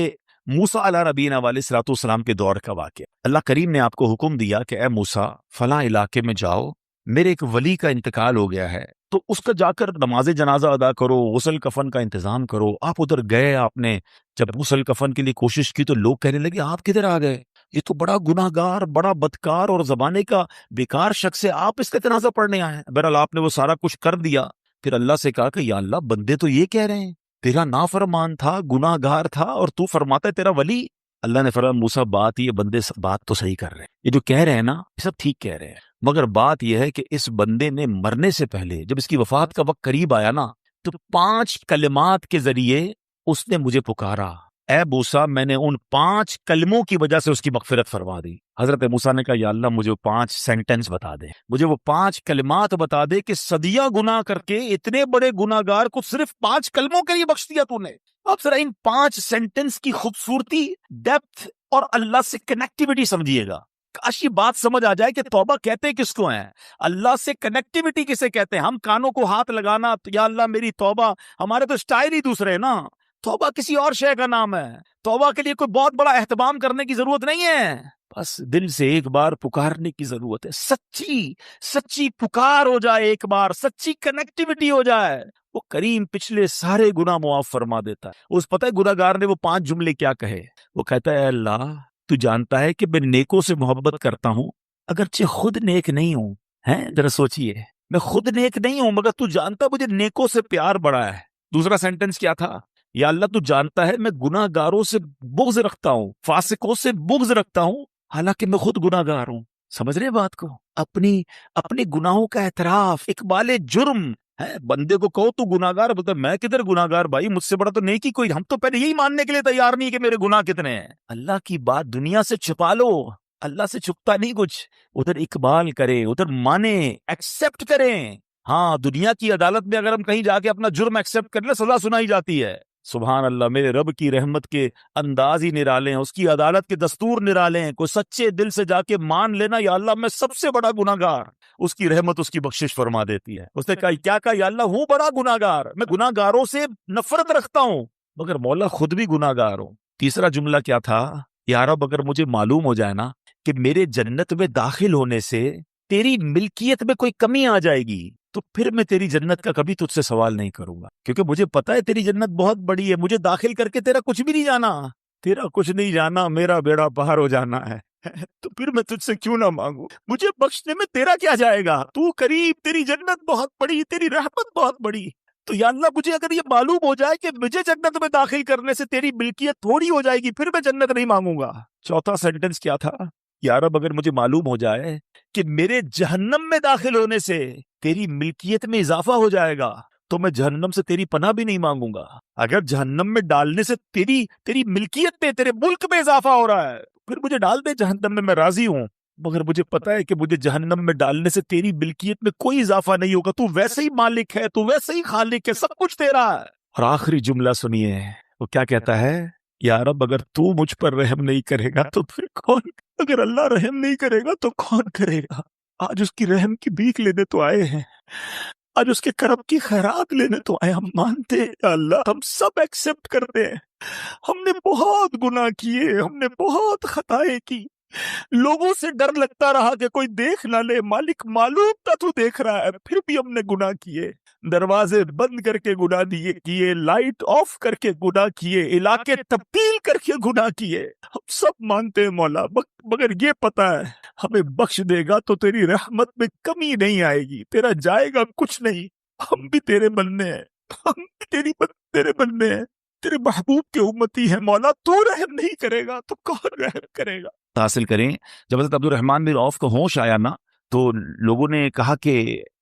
موسیٰ علیہ نبینا علیہ الصلوۃ والسلام کے دور کا واقعہ. اللہ کریم نے آپ کو حکم دیا کہ اے موسیٰ فلاں علاقے میں جاؤ, میرے ایک ولی کا انتقال ہو گیا ہے, تو اس کا جا کر نماز جنازہ ادا کرو, غسل کفن کا انتظام کرو. آپ ادھر گئے, آپ نے جب غسل کفن کے لیے کوشش کی تو لوگ کہنے لگے آپ کدھر آ گئے, یہ تو بڑا گناہ گار, بڑا بدکار اور زمانے کا بیکار شخص ہے, آپ اس کا جنازہ پڑھنے آئے ہیں. بہرحال آپ نے وہ سارا کچھ کر دیا. پھر اللہ سے کہا کہ یا اللہ بندے تو یہ کہہ رہے ہیں تیرا نافرمان تھا, گناہ گار تھا, اور تو فرماتا ہے تیرا ولی. اللہ نے فرمایا موسیٰ بات یہ بندے بات تو صحیح کر رہے ہیں، یہ جو کہہ رہے ہیں نا یہ سب ٹھیک کہہ رہے ہیں، مگر بات یہ ہے کہ اس بندے نے مرنے سے پہلے جب اس کی وفات کا وقت قریب آیا نا تو 5 کلمات کے ذریعے اس نے مجھے پکارا، اے موسیٰ میں نے ان 5 کلموں کی وجہ سے اس کی مغفرت فرما دی۔ حضرت موسیٰ نے کہا یا اللہ مجھے وہ 5 سینٹنس بتا دے، مجھے وہ 5 کلمات بتا دے کہ صدیہ گناہ کر کے اتنے بڑے گناہ گار کو صرف 5 کلموں کے لیے بخش دیا تو نے۔ اب ذرا ان 5 سینٹنس کی خوبصورتی، ڈیپتھ اور اللہ سے کنیکٹیوٹی سمجھیے گا۔ کاش یہ بات سمجھ آ جائے کہ توبہ کہتے کس کو ہیں، اللہ سے کنیکٹیوٹی کسے کہتے ہیں۔ ہم کانوں کو ہاتھ لگانا یا اللہ میری توبہ، ہمارے تو سٹائل ہی دوسرے ہیں نا۔ توبہ کسی اور شے کا نام ہے، توبہ کے لیے کوئی بہت بڑا اہتمام کرنے کی ضرورت نہیں ہے، بس دل سے ایک بار پکارنے کی ضرورت ہے، سچی پکار ہو جائے، ایک بار سچی کنیکٹیوٹی ہو جائے، وہ کریم پچھلے سارے گناہ معاف فرما دیتا ہے۔ اس پتہ ہے گناہ گار نے وہ 5 جملے کیا کہے؟ وہ کہتا ہے اے اللہ تو جانتا ہے کہ میں نیکوں سے محبت کرتا ہوں اگرچہ خود نیک نہیں ہوں، ہیں ذرا سوچئے، میں خود نیک نہیں ہوں مگر تو جانتا مجھے نیکوں سے پیار بڑا ہے۔ دوسرا سینٹنس کیا تھا؟ یا اللہ تو جانتا ہے میں گناہ گاروں سے بغض رکھتا ہوں، فاسقوں سے بغض رکھتا ہوں حالانکہ میں خود گناہ گار ہوں۔ سمجھ رہے بات کو؟ اپنے گناہوں کا اعتراف، اقبال جرم ہے۔ بندے کو کہو تو گناہ گار، بولتا میں کدھر گناہ گار بھائی، مجھ سے بڑا تو نیکی کوئی، ہم تو پہلے یہی ماننے کے لیے تیار نہیں کہ میرے گناہ کتنے ہیں۔ اللہ کی بات دنیا سے چھپا لو، اللہ سے چھپتا نہیں کچھ، ادھر اقبال کرے، ادھر مانے، ایکسپٹ کریں۔ ہاں دنیا کی عدالت میں اگر ہم کہیں جا کے اپنا جرم ایکسپٹ کر لیں سزا سنائی جاتی ہے۔ سبحان اللہ، میرے رب کی رحمت کے انداز ہی نرالے ہیں، اس کی عدالت کے دستور نرالے ہیں۔ کوئی سچے دل سے جا کے مان لینا یا اللہ میں سب سے بڑا گناہ گار، اس کی رحمت اس کی بخشش فرما دیتی ہے۔ اس نے کہا کیا کہا؟ یا اللہ ہوں بڑا گناہ گار، میں گناہ گاروں سے نفرت رکھتا ہوں مگر مولا خود بھی گناہ گار ہوں۔ تیسرا جملہ کیا تھا؟ یا رب اگر مجھے معلوم ہو جائے نا کہ میرے جنت میں داخل ہونے سے تیری ملکیت میں کوئی کمی آ جائے گی تو پھر میں تیری جنت کا کبھی تجھ سے سوال نہیں کروں گا، کیونکہ مجھے پتا ہے تیری جنت بہت بڑی ہے، مجھے داخل کر کے تیرا کچھ بھی نہیں جانا، تیرا کچھ نہیں جانا، میرا بیڑا پار ہو جانا ہے تو پھر میں تجھ سے کیوں نہ مانگوں، مجھے بخشنے میں تیرا کیا جائے گا، تو قریب، تیری جنت بہت بڑی، تیری رحمت بہت بڑی۔ تو یا اللہ مجھے اگر یہ معلوم ہو جائے کہ مجھے جنت میں داخل کرنے سے تیری ملکیت تھوڑی ہو جائے گی پھر میں جنت نہیں مانگوں گا۔ چوتھا سینٹنس کیا تھا؟ یا رب اگر مجھے معلوم ہو جائے کہ میرے جہنم میں داخل ہونے سے تیری ملکیت میں اضافہ ہو جائے گا تو میں جہنم سے تیری پناہ بھی نہیں مانگوں گا۔ اگر جہنم میں ڈالنے سے تیری ملکیت میں، تیرے ملک میں اضافہ ہو رہا ہے پھر مجھے ڈال دے جہنم میں راضی ہوں، مگر مجھے پتا ہے کہ مجھے جہنم میں ڈالنے سے تیری ملکیت میں کوئی اضافہ نہیں ہوگا، تو ویسے ہی مالک ہے، تو ویسے ہی خالق ہے، سب کچھ تیرا ہے۔ اور آخری جملہ سنیے، وہ کیا کہتا ہے؟ یا رب اگر تو مجھ پر رحم نہیں کرے گا تو پھر کون؟ اگر اللہ رحم نہیں کرے گا تو کون کرے گا؟ آج اس کی رحم کی بھیک لینے تو آئے ہیں، آج اس کے کرم کی خیرات لینے تو آئے، ہم مانتے ہیں یا اللہ، ہم سب ایکسپٹ کرتے ہیں، ہم نے بہت گناہ کیے، ہم نے بہت خطائیں کی، لوگوں سے ڈر لگتا رہا کہ کوئی دیکھ نہ لے، مالک معلوم تھا تو دیکھ رہا ہے، پھر بھی ہم نے گناہ کیے، دروازے بند کر کے گناہ کیے، لائٹ آف کر کے گناہ کیے، علاقے تبدیل کر کے گناہ کیے، ہم سب مانتے ہیں مولا، مگر یہ پتا ہے ہمیں بخش دے گا تو تیری رحمت میں کمی نہیں آئے گی، تیرا جائے گا کچھ نہیں، ہم بھی تیرے بندے ہیں، ہم بھی تیرے بندے ہیں، تیرے محبوب کے امتی ہیں مولا، تو رحم نہیں کرے گا تو کون رحم کرے گا؟ حاصل کریں۔ جب حضرت عبد الرحمن بن عوف کو ہوش آیا نا تو لوگوں نے کہا کہ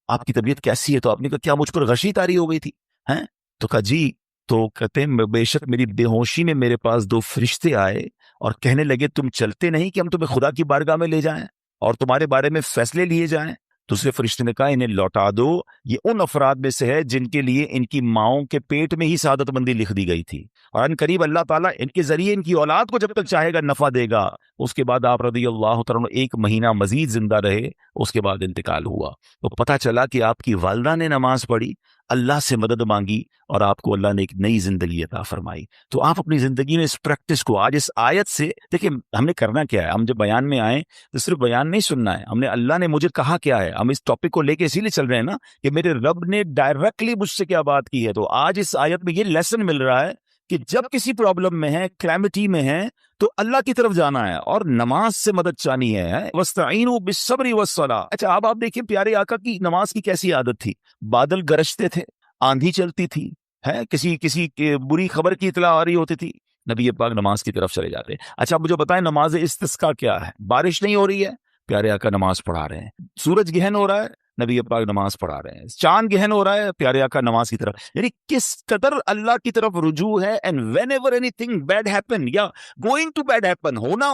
آپ کی طبیعت کیسی ہے؟ تو آپ نے کہا کیا مجھ پر غشی طاری ہو گئی تھی ہیں؟ تو کہا جی، تو کہتے ہیں بے شک میری بے ہوشی میں میرے پاس 2 فرشتے آئے اور کہنے لگے تم چلتے نہیں کہ ہم تمہیں خدا کی بارگاہ میں لے جائیں اور تمہارے بارے میں فیصلے لیے جائیں؟ دوسرے فرشتے نے کہا انہیں لوٹا دو، یہ ان افراد میں سے ہے جن کے لیے ان کی ماؤں کے پیٹ میں ہی سعادت مندی لکھ دی گئی تھی، اور ان قریب اللہ تعالیٰ ان کے ذریعے ان کی اولاد کو جب تک چاہے گا نفع دے گا۔ اس کے بعد آپ رضی اللہ تعالیٰ 1 مہینہ مزید زندہ رہے، اس کے بعد انتقال ہوا۔ تو پتہ چلا کہ آپ کی والدہ نے نماز پڑھی، اللہ سے مدد مانگی اور آپ کو اللہ نے ایک نئی زندگی عطا فرمائی۔ تو آپ اپنی زندگی میں اس پریکٹس کو آج اس آیت سے دیکھیں، ہم نے کرنا کیا ہے؟ ہم جب بیان میں آئیں تو صرف بیان نہیں سننا ہے، ہم نے اللہ نے مجھے کہا کیا ہے، ہم اس ٹاپک کو لے کے اسی لیے چل رہے ہیں نا کہ میرے رب نے ڈائریکٹلی مجھ سے کیا بات کی ہے۔ تو آج اس آیت میں یہ لیسن مل رہا ہے کہ جب کسی پرابلم میں ہے، کلیمٹی میں ہے، تو اللہ کی طرف جانا ہے اور نماز سے مدد چاہنی ہے۔ وَاسْتَعِينُوا بِالصَّبْرِ وَالصَّلَاةِ۔ اچھا اب آپ دیکھیں پیارے آقا کی نماز کی کیسی عادت تھی، بادل گرجتے تھے، آندھی چلتی تھی، ہے کسی کی بری خبر کی اطلاع آ رہی ہوتی تھی، نبی پاک نماز کی طرف چلے جاتے ہیں. اچھا مجھے بتائیں نماز استسقاء کیا ہے؟ بارش نہیں ہو رہی ہے، پیارے آقا نماز پڑھا رہے ہیں. سورج گہن ہو رہا ہے، نبی پاک نماز پڑھا رہے ہیں. چاند گہن ہو رہا ہے، پیارے آقا نماز کی طرف. یعنی کس قدر اللہ کی طرف رجوع ہے. And whenever anything bad happen یا گوئنگ ٹو بیڈ ہیپن، ہونا